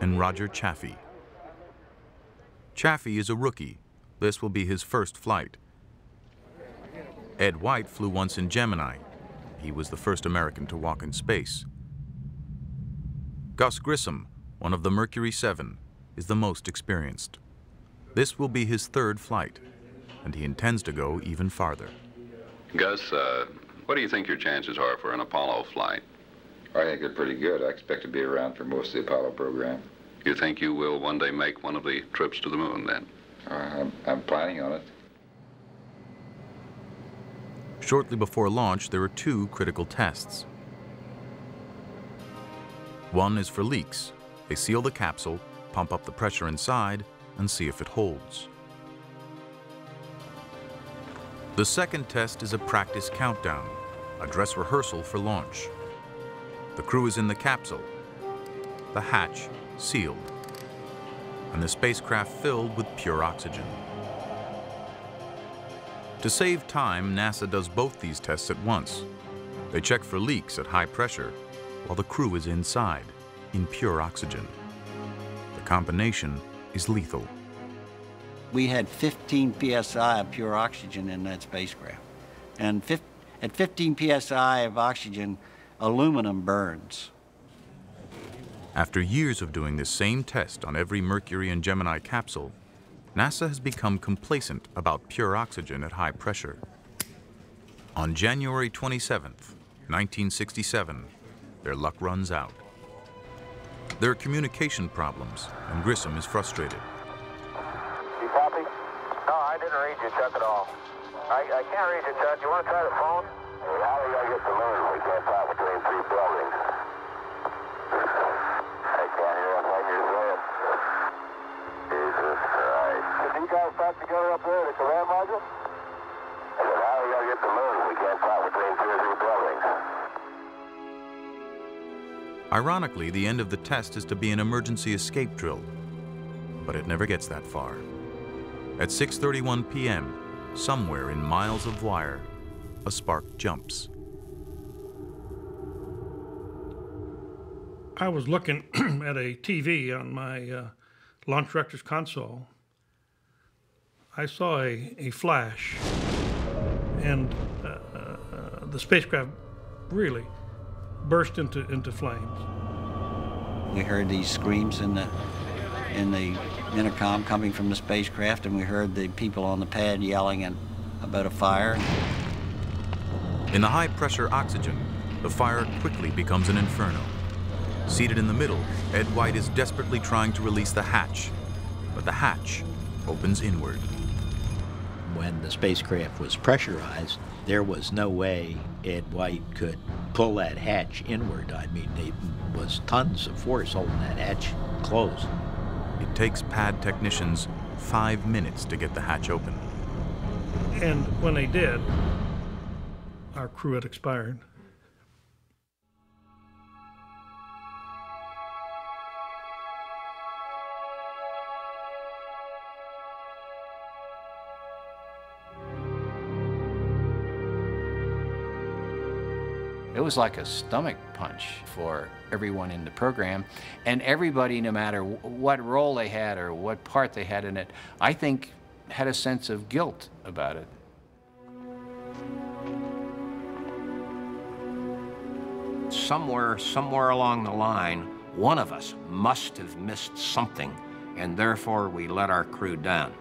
Speaker 2: and Roger Chaffee. Chaffee is a rookie. This will be his first flight. Ed White flew once in Gemini. He was the first American to walk in space. Gus Grissom, one of the Mercury 7, is the most experienced. This will be his 3rd flight, and he intends to go even farther.
Speaker 14: Gus, what do you think your chances are for an Apollo flight?
Speaker 15: I think they're pretty good. I expect to be around for most of the Apollo program.
Speaker 14: You think you will one day make one of the trips to the moon, then?
Speaker 15: I'm planning on it.
Speaker 2: Shortly before launch, there are 2 critical tests. One is for leaks. They seal the capsule, pump up the pressure inside, and see if it holds. The second test is a practice countdown, a dress rehearsal for launch. The crew is in the capsule, the hatch sealed, and the spacecraft filled with pure oxygen. To save time, NASA does both these tests at once. They check for leaks at high pressure while the crew is inside, in pure oxygen. The combination is lethal.
Speaker 1: We had 15 psi of pure oxygen in that spacecraft. And at 15 psi of oxygen, aluminum burns.
Speaker 2: After years of doing this same test on every Mercury and Gemini capsule, NASA has become complacent about pure oxygen at high pressure. On January 27th, 1967, their luck runs out. There are communication problems, and Grissom is frustrated.
Speaker 9: You copy? No, I didn't read you, Chuck, at all. I can't read you, Chuck. You want to try the phone? Hey, how are you going to get the moon? We can't talk between 3 buildings. I can't hear him when you're saying. Jesus Christ. Did you guys talk together up there at the command module? I said, how are you going to get the moon? We can't talk between 2 or 3 buildings.
Speaker 2: Ironically, the end of the test is to be an emergency escape drill. but it never gets that far. At 6:31 p.m., somewhere in miles of wire, a spark jumps.
Speaker 21: I was looking at a TV on my launch director's console. I saw a flash, and the spacecraft really burst into flames.
Speaker 1: We heard these screams in the intercom coming from the spacecraft, and we heard the people on the pad yelling about a fire.
Speaker 2: In the high-pressure oxygen, the fire quickly becomes an inferno. Seated in the middle, Ed White is desperately trying to release the hatch, but the hatch opens inward.
Speaker 6: When the spacecraft was pressurized, there was no way Ed White could pull that hatch inward. I mean, there was tons of force holding that hatch closed.
Speaker 2: It takes pad technicians 5 minutes to get the hatch open.
Speaker 21: And when they did, our crew had expired.
Speaker 7: It was like a stomach punch for everyone in the program, and everybody, no matter what role they had or what part they had in it, I think had a sense of guilt about it.
Speaker 4: Somewhere along the line, one of us must have missed something, and therefore we let our crew down.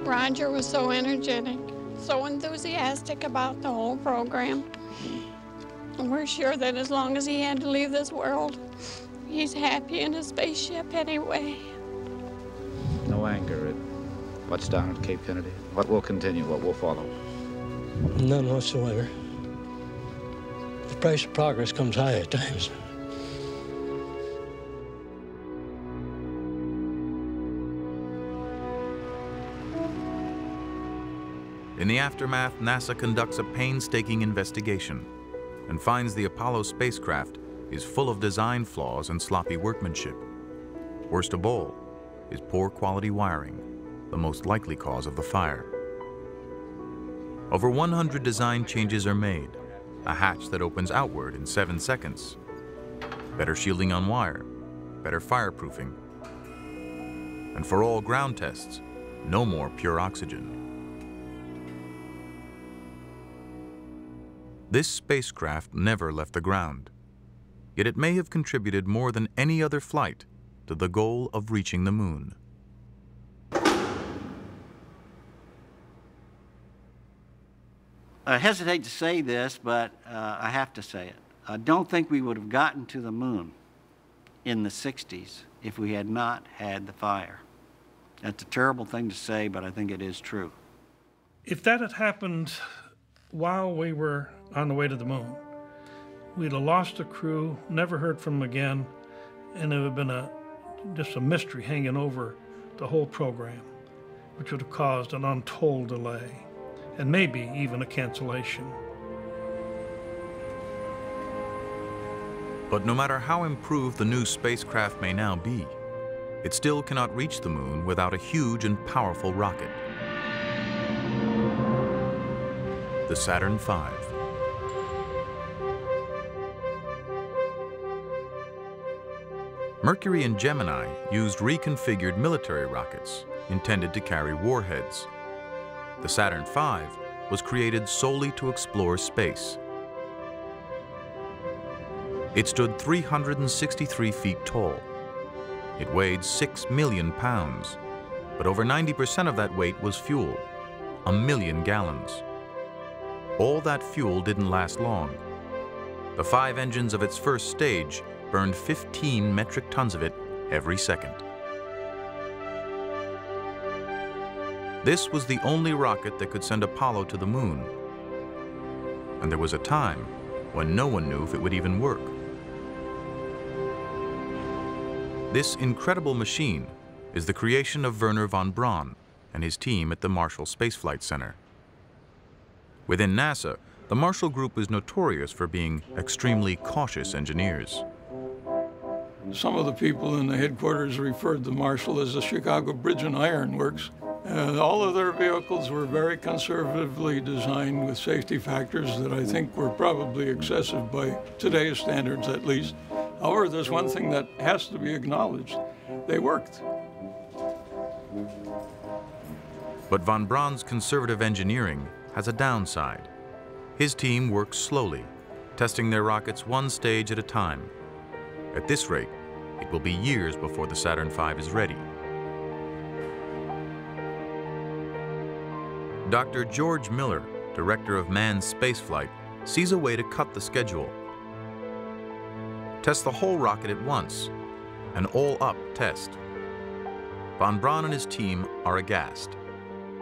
Speaker 18: Roger was so energetic, so enthusiastic about the whole program. And we're sure that as long as he had to leave this world, he's happy in his spaceship anyway.
Speaker 19: No anger at what's down at Cape Kennedy? What will continue? What will follow?
Speaker 20: None whatsoever. The price of progress comes high at times.
Speaker 2: In the aftermath, NASA conducts a painstaking investigation and finds the Apollo spacecraft is full of design flaws and sloppy workmanship. Worst of all is poor quality wiring, the most likely cause of the fire. Over 100 design changes are made, a hatch that opens outward in 7 seconds, better shielding on wire, better fireproofing, and for all ground tests, no more pure oxygen. This spacecraft never left the ground, yet it may have contributed more than any other flight to the goal of reaching the moon.
Speaker 1: I hesitate to say this, but I have to say it. I don't think we would have gotten to the moon in the 60s if we had not had the fire. That's a terrible thing to say, but I think it is true.
Speaker 21: If that had happened while we were on the way to the moon, we'd have lost the crew, never heard from them again, and it would have been just a mystery hanging over the whole program, which would have caused an untold delay, and maybe even a cancellation.
Speaker 2: But no matter how improved the new spacecraft may now be, it still cannot reach the moon without a huge and powerful rocket. The Saturn V. Mercury and Gemini used reconfigured military rockets intended to carry warheads. The Saturn V was created solely to explore space. It stood 363 feet tall. It weighed 6 million pounds, but over 90% of that weight was fuel, 1 million gallons. All that fuel didn't last long. The 5 engines of its first stage burned 15 metric tons of it every second. This was the only rocket that could send Apollo to the moon. And there was a time when no one knew if it would even work. This incredible machine is the creation of Wernher von Braun and his team at the Marshall Space Flight Center. Within NASA, the Marshall Group is notorious for being extremely cautious engineers.
Speaker 16: Some of the people in the headquarters referred to Marshall as the Chicago Bridge and Iron Works. All of their vehicles were very conservatively designed with safety factors that I think were probably excessive by today's standards at least. However, there's one thing that has to be acknowledged. They worked.
Speaker 2: But von Braun's conservative engineering has a downside. His team works slowly, testing their rockets one stage at a time. At this rate, it will be years before the Saturn V is ready. Dr. George Miller, director of manned spaceflight, sees a way to cut the schedule. Test the whole rocket at once, an all-up test. Von Braun and his team are aghast.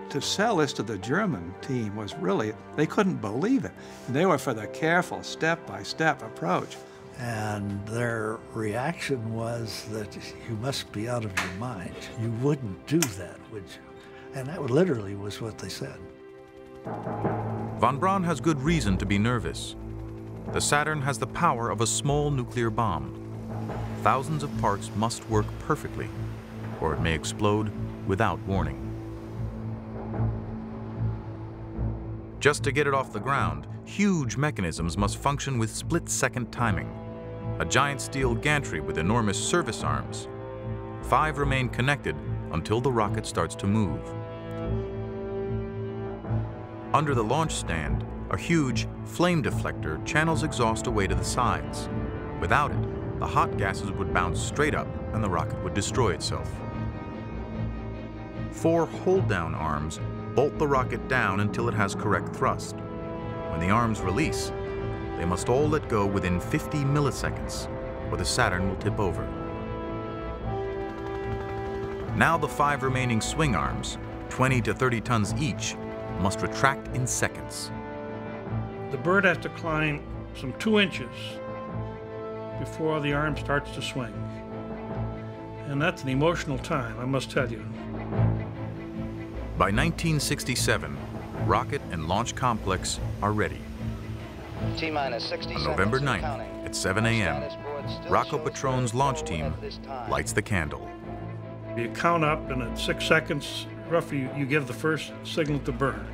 Speaker 22: To sell this to the German team was really, they couldn't believe it. They were for the careful, step-by-step approach.
Speaker 23: And their reaction was that you must be out of your mind. You wouldn't do that, would you? And that literally was what they said.
Speaker 2: Von Braun has good reason to be nervous. The Saturn has the power of a small nuclear bomb. Thousands of parts must work perfectly, or it may explode without warning. Just to get it off the ground, huge mechanisms must function with split-second timing. A giant steel gantry with enormous service arms. 5 remain connected until the rocket starts to move. Under the launch stand, a huge flame deflector channels exhaust away to the sides. Without it, the hot gases would bounce straight up and the rocket would destroy itself. 4 hold-down arms bolt the rocket down until it has correct thrust. When the arms release, they must all let go within 50 milliseconds, or the Saturn will tip over. Now the 5 remaining swing arms, 20 to 30 tons each, must retract in seconds.
Speaker 21: The bird has to climb some 2 inches before the arm starts to swing. And that's an emotional time, I must tell you.
Speaker 2: By 1967, rocket and launch complex are ready.
Speaker 24: T-minus 60
Speaker 2: On November 9th at 7 a.m., Rocco Petrone's launch team lights the candle.
Speaker 21: You count up, and at 6 seconds, roughly, you give the first signal to burn.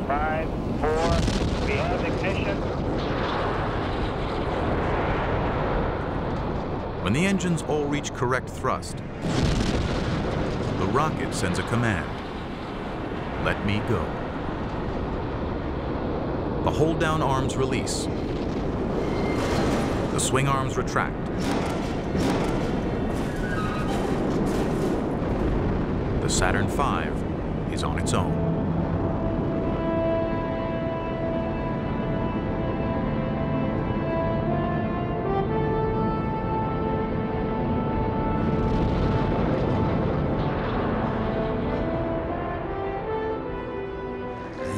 Speaker 3: Five, 4, we have ignition.
Speaker 2: When the engines all reach correct thrust, the rocket sends a command. Let me go. The hold-down arms release. The swing arms retract. The Saturn V is on its own.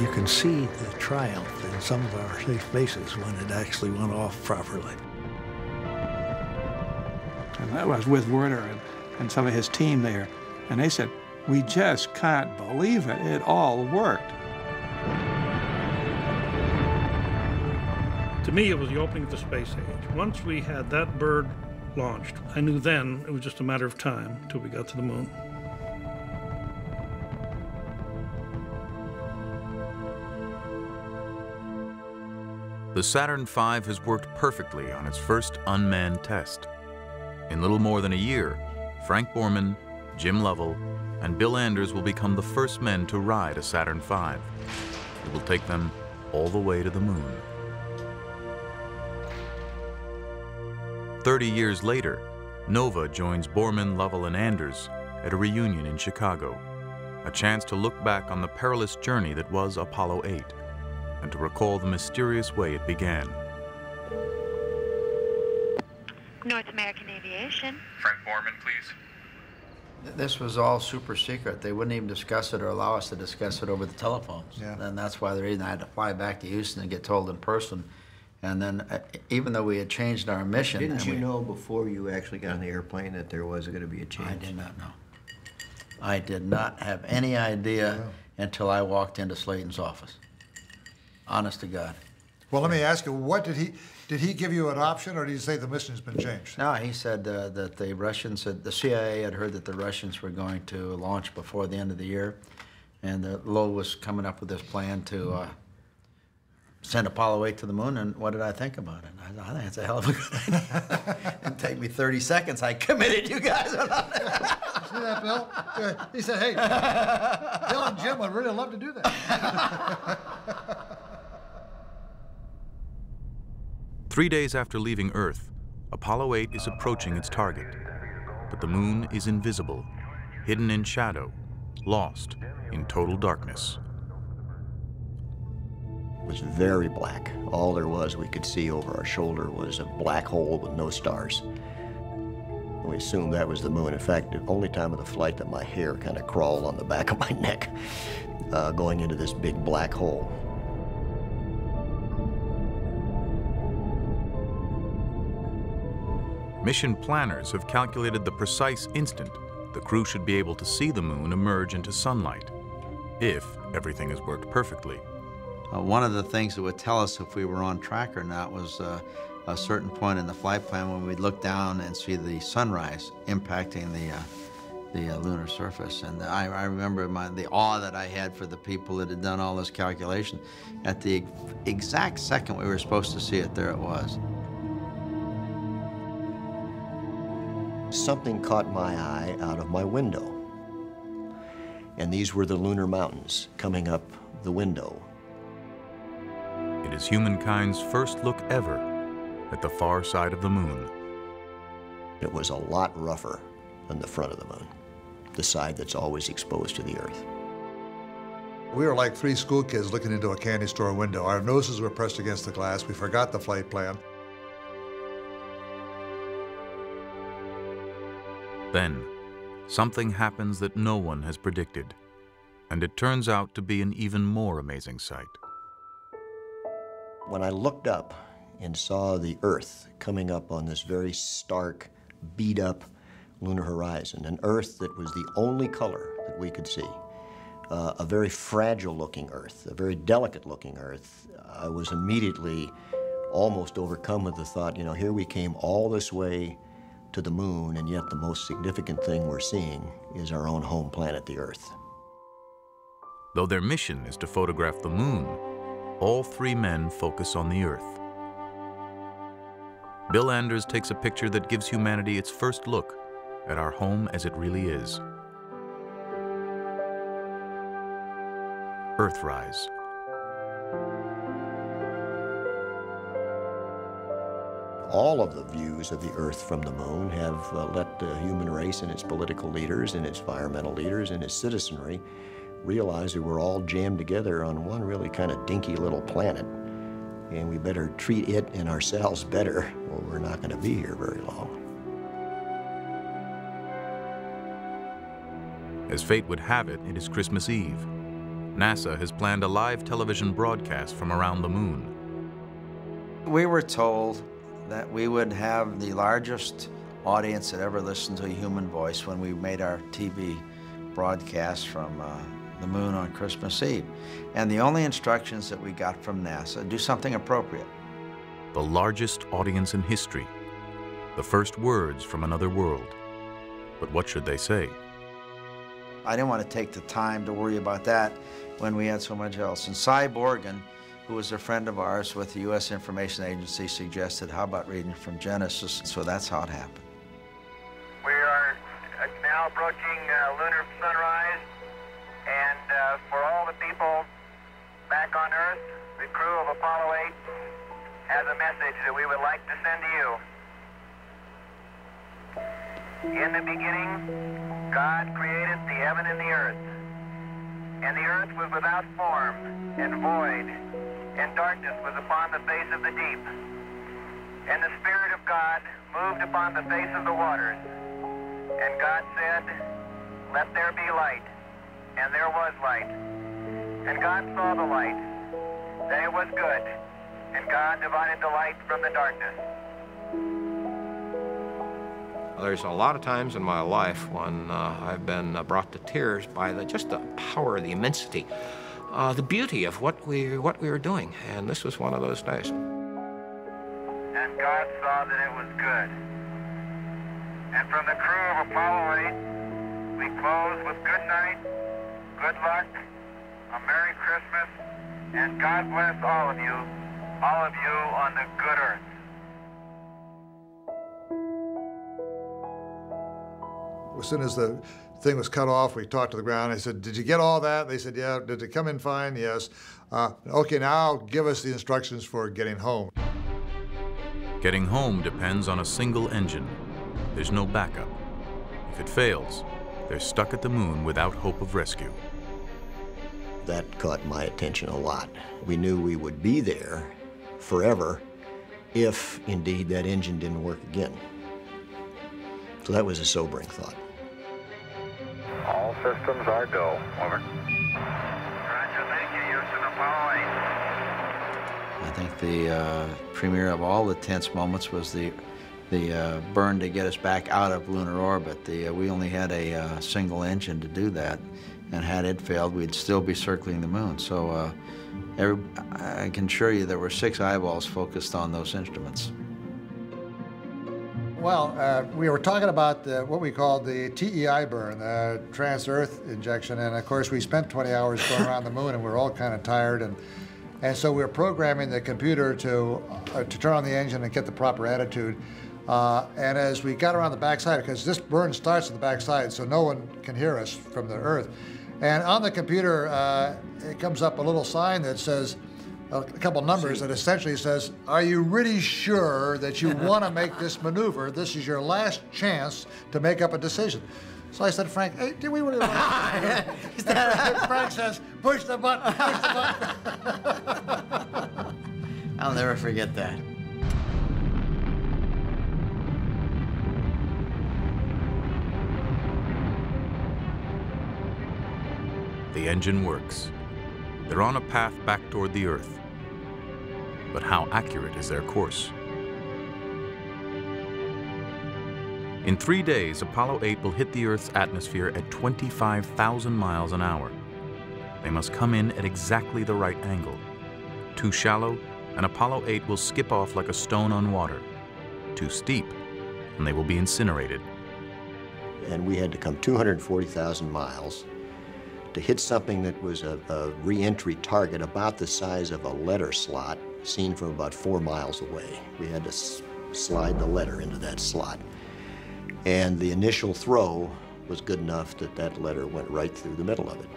Speaker 23: You can see the triumph in some of our safe bases when it actually went off properly.
Speaker 22: And I was with Werner and some of his team there, and they said, we just can't believe it. It all worked.
Speaker 21: To me, it was the opening of the space age. Once we had that bird launched, I knew then it was just a matter of time until we got to the moon.
Speaker 2: The Saturn V has worked perfectly on its first unmanned test. In little more than a year, Frank Borman, Jim Lovell, and Bill Anders will become the first men to ride a Saturn V. It will take them all the way to the moon. 30 years later, Nova joins Borman, Lovell, and Anders at a reunion in Chicago, a chance to look back on the perilous journey that was Apollo 8. And to recall the mysterious way it began.
Speaker 25: North American Aviation.
Speaker 2: Frank Borman, please.
Speaker 5: This was all super secret. They wouldn't even discuss it or allow us to discuss it over the telephones.
Speaker 23: Yeah.
Speaker 5: And that's why the reason I had to fly back to Houston and get told in person. And then, even though we had changed our mission...
Speaker 26: Didn't you know before you actually got on the airplane that there was going to be a change?
Speaker 5: I did not know. I did not have any idea until I walked into Slayton's office. Honest to God.
Speaker 12: Well, let me ask you, what did he give you an option, or did he say the mission's been changed?
Speaker 5: No, he said that the Russians, the CIA had heard that the Russians were going to launch before the end of the year, and Lowell was coming up with this plan to send Apollo 8 to the moon, and what did I think about it? I think it's a hell of a good idea. It didn't take me 30 seconds. I committed you guys on that.
Speaker 12: See that, Bill? He said, hey, Bill and Jim would really love to do that.
Speaker 2: 3 days after leaving Earth, Apollo 8 is approaching its target. But the moon is invisible, hidden in shadow, lost in total darkness.
Speaker 8: It was very black. All there was we could see over our shoulder was a black hole with no stars. We assumed that was the moon. In fact, the only time of the flight that my hair kind of crawled on the back of my neck, going into this big black hole.
Speaker 2: Mission planners have calculated the precise instant the crew should be able to see the moon emerge into sunlight, if everything has worked perfectly.
Speaker 5: One of the things that would tell us if we were on track or not was a certain point in the flight plan when we'd look down and see the sunrise impacting the lunar surface. And I remember the awe that I had for the people that had done all this calculation. At the exact second we were supposed to see it, there it was.
Speaker 8: Something caught my eye out of my window. And these were the lunar mountains coming up the window.
Speaker 2: It is humankind's first look ever at the far side of the moon.
Speaker 8: It was a lot rougher than the front of the moon, the side that's always exposed to the Earth.
Speaker 12: We were like three school kids looking into a candy store window. Our noses were pressed against the glass. We forgot the flight plan.
Speaker 2: Then, something happens that no one has predicted, and it turns out to be an even more amazing sight.
Speaker 8: When I looked up and saw the Earth coming up on this very stark, beat-up lunar horizon, an Earth that was the only color that we could see, a very fragile-looking Earth, a very delicate-looking Earth, I was immediately almost overcome with the thought, you know, here we came all this way to the moon, and yet the most significant thing we're seeing is our own home planet, the Earth.
Speaker 2: Though their mission is to photograph the moon, all three men focus on the Earth. Bill Anders takes a picture that gives humanity its first look at our home as it really is. Earthrise.
Speaker 8: All of the views of the Earth from the moon have let the human race and its political leaders and its environmental leaders and its citizenry realize that we're all jammed together on one really kind of dinky little planet, and we better treat it and ourselves better, or we're not going to be here very long.
Speaker 2: As fate would have it, it is Christmas Eve. NASA has planned a live television broadcast from around the moon.
Speaker 5: We were told that we would have the largest audience that ever listened to a human voice when we made our TV broadcast from the moon on Christmas Eve. And the only instructions that we got from NASA, do something appropriate.
Speaker 2: The largest audience in history. The first words from another world. But what should they say?
Speaker 5: I didn't want to take the time to worry about that when we had so much else. And Cy Borgen, who was a friend of ours with the U.S. Information Agency, suggested, how about reading from Genesis? So that's how it happened.
Speaker 3: We are now approaching lunar sunrise, and for all the people back on Earth, the crew of Apollo 8 has a message that we would like to send to you. In the beginning, God created the heaven and the earth. And the earth was without form and void, and darkness was upon the face of the deep. And the Spirit of God moved upon the face of the waters. And God said, "Let there be light." And there was light. And God saw the light, that it was good. And God divided the light from the darkness.
Speaker 4: There's a lot of times in my life when I've been brought to tears by just the power, the immensity, the beauty of what we were doing, and this was one of those days.
Speaker 3: And God saw that it was good. And from the crew of Apollo 8, we close with good night, good luck, a Merry Christmas, and God bless all of you on the good earth.
Speaker 12: As soon as the thing was cut off, we talked to the ground. I said, "Did you get all that?" They said, "Yeah." "Did it come in fine?" "Yes." "Okay, now give us the instructions for getting home."
Speaker 2: Getting home depends on a single engine. There's no backup. If it fails, they're stuck at the moon without hope of rescue.
Speaker 8: That caught my attention a lot. We knew we would be there forever if, indeed, that engine didn't work again. So that was a sobering thought.
Speaker 9: All systems are go. Over.
Speaker 3: Roger, thank you, Houston. Apollo 8.
Speaker 5: I think the premier of all the tense moments was the burn to get us back out of lunar orbit. We only had a single engine to do that, and had it failed, we'd still be circling the moon. So I can assure you there were 6 eyeballs focused on those instruments.
Speaker 12: Well, we were talking about what we called the TEI burn, the trans-Earth injection, and of course we spent 20 hours going around the moon and we were all kind of tired, and so we were programming the computer to turn on the engine and get the proper attitude. And as we got around the backside, because this burn starts at the backside, so no one can hear us from the Earth, and on the computer it comes up a little sign that says, a couple numbers that essentially says, "Are you really sure that you want to make this maneuver? This is your last chance to make up a decision." So I said to Frank, "Hey, do we really want to?" Frank says, "Push the button, push the button."
Speaker 5: I'll never forget that.
Speaker 2: The engine works. They're on a path back toward the Earth. But how accurate is their course? In 3 days, Apollo 8 will hit the Earth's atmosphere at 25,000 miles an hour. They must come in at exactly the right angle. Too shallow, and Apollo 8 will skip off like a stone on water. Too steep, and they will be incinerated.
Speaker 8: And we had to come 240,000 miles to hit something that was a re-entry target about the size of a letter slot seen from about 4 miles away. We had to slide the letter into that slot. And the initial throw was good enough that that letter went right through the middle of it.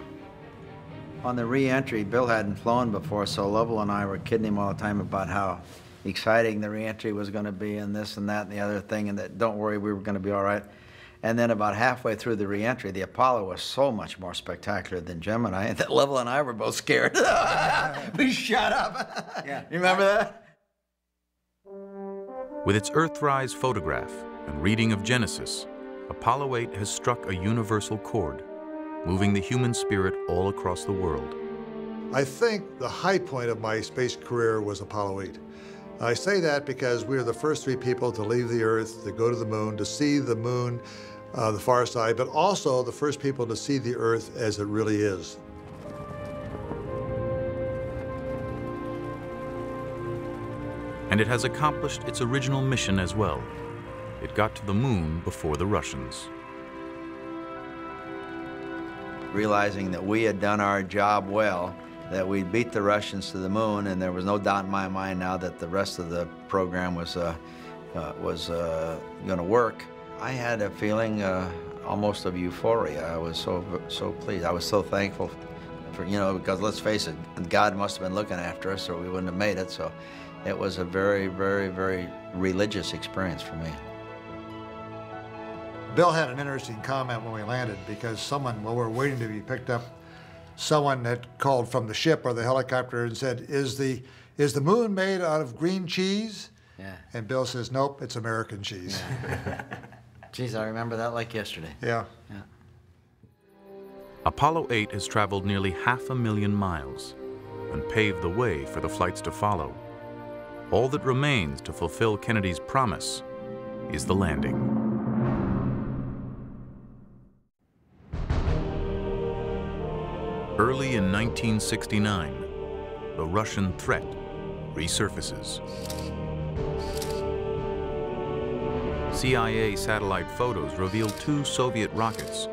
Speaker 5: On the re-entry, Bill hadn't flown before, so Lovell and I were kidding him all the time about how exciting the re-entry was going to be and this and that and the other thing, and that don't worry, we were going to be all right. And then about halfway through the re-entry, the Apollo was so much more spectacular than Gemini that Lovell and I were both scared. We shut up.
Speaker 1: Yeah.
Speaker 5: You remember that?
Speaker 2: With its Earthrise photograph and reading of Genesis, Apollo 8 has struck a universal chord, moving the human spirit all across the world.
Speaker 12: I think the high point of my space career was Apollo 8. I say that because we were the first 3 people to leave the Earth, to go to the moon, to see the moon, the far side, but also the first people to see the Earth as it really is.
Speaker 2: And it has accomplished its original mission as well. It got to the moon before the Russians.
Speaker 5: Realizing that we had done our job well, that we'd beat the Russians to the moon, and there was no doubt in my mind now that the rest of the program was going to work. I had a feeling almost of euphoria. I was so pleased. I was so thankful for, because let's face it, God must have been looking after us or we wouldn't have made it. So it was a very, very, very religious experience for me.
Speaker 12: Bill had an interesting comment when we landed because someone, while we were waiting to be picked up, someone had called from the ship or the helicopter and said, is the moon made out of green cheese?
Speaker 5: Yeah.
Speaker 12: And Bill says, nope, it's American cheese.
Speaker 5: Yeah. Geez, I remember that like yesterday.
Speaker 12: Yeah.
Speaker 5: Yeah.
Speaker 2: Apollo 8 has traveled nearly 500,000 miles and paved the way for the flights to follow. All that remains to fulfill Kennedy's promise is the landing. Early in 1969, the Russian threat resurfaces. CIA satellite photos reveal 2 Soviet rockets,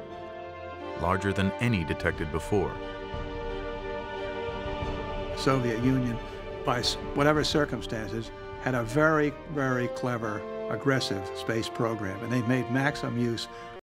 Speaker 2: larger than any detected before.
Speaker 22: The Soviet Union, by whatever circumstances, had a very, very clever, aggressive space program, and they made maximum use